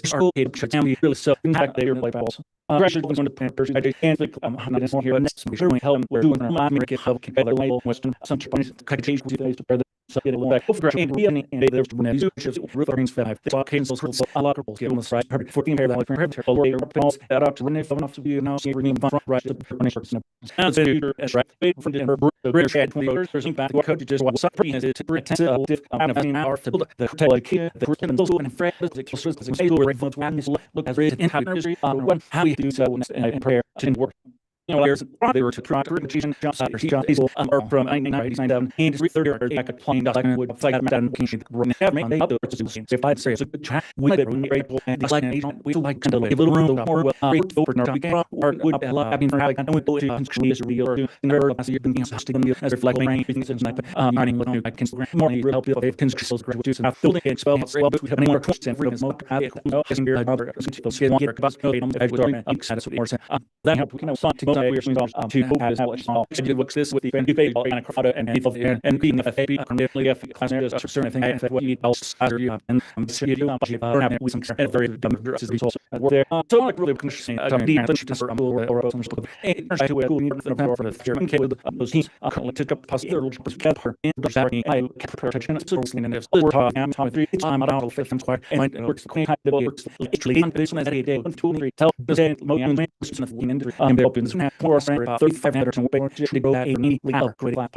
family really so impact their play balls gradually going to person I can't think I'm not here next sure we help we're doing my make it help keep their label western some Chinese change days to further so get it back over and there's when referring 5 the talk cancels a lot of people on the side 14 pair that like balls that up to run enough to be now see bringing front right to the as right from the British had 20 years in back coach just what's up pretty is it an hour to build the like the and those and Fred the closest as a look as raised in how we do so in prayer didn't work they were to try to reach and jump or people or from 1999 and 30 back at playing like would fight down run have made other if I'd say it's a good chat we grateful and like we like to a little room more well over we can or would I mean I would do it is real or never as you're being hosting as reflecting things and like earning I can more help you if can skills graduates and building it spell well we have more questions and freedom more isn't there other skills one about that help we can also we're to as actually looks this with the debate and crowd and being a baby definitely class areas are certain thing and what you else are you and you do with some very dumb results there so like really interesting the attention to or and try to go for the German cable those teams to up possible I protection and there's time 3 time out of 5 square and works actually in business every day 2 3 tell the motion and opens more 3500 and we actually go a mini legal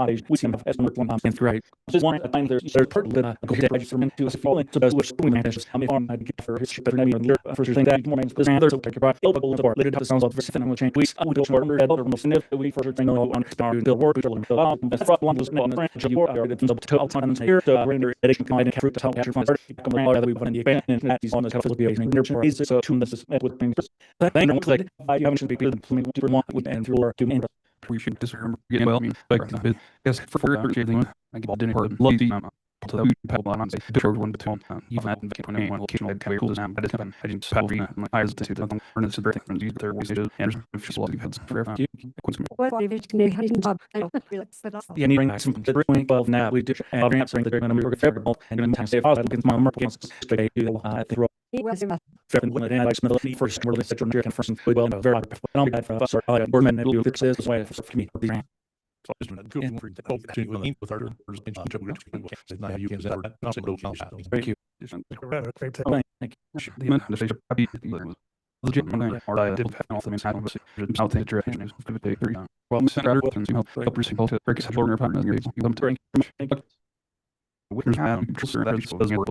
page we see as one right just one time there's part of the register to us falling to those which manages how many farm I get for his better name on first thing that more there's another so take about the later sounds of very and change we would go under other most significant we first thing on star build work the front one was not branch of war to all times here to render edition kind of fruit to help capture funds that we put in the event and these on the helpful be so tune this with things thank you like I haven't be to one with and through to end we should disagree getting well I mean like yes for everything I get didn't hurt love the to the pedal on say the one between even at when anyone location had cool as but it's been I didn't pedal my eyes to the burn is very different there was and if she's lost heads forever yeah nearing some 12 now we did answering the and we were favorable and in time say I was my mark against straight I think first really such a American first well very sorry Borman and it says why for me thank you legit or I did have also means I don't out the direction is going to take 3 well we sent out and help people to break his partner you come to witness that doesn't work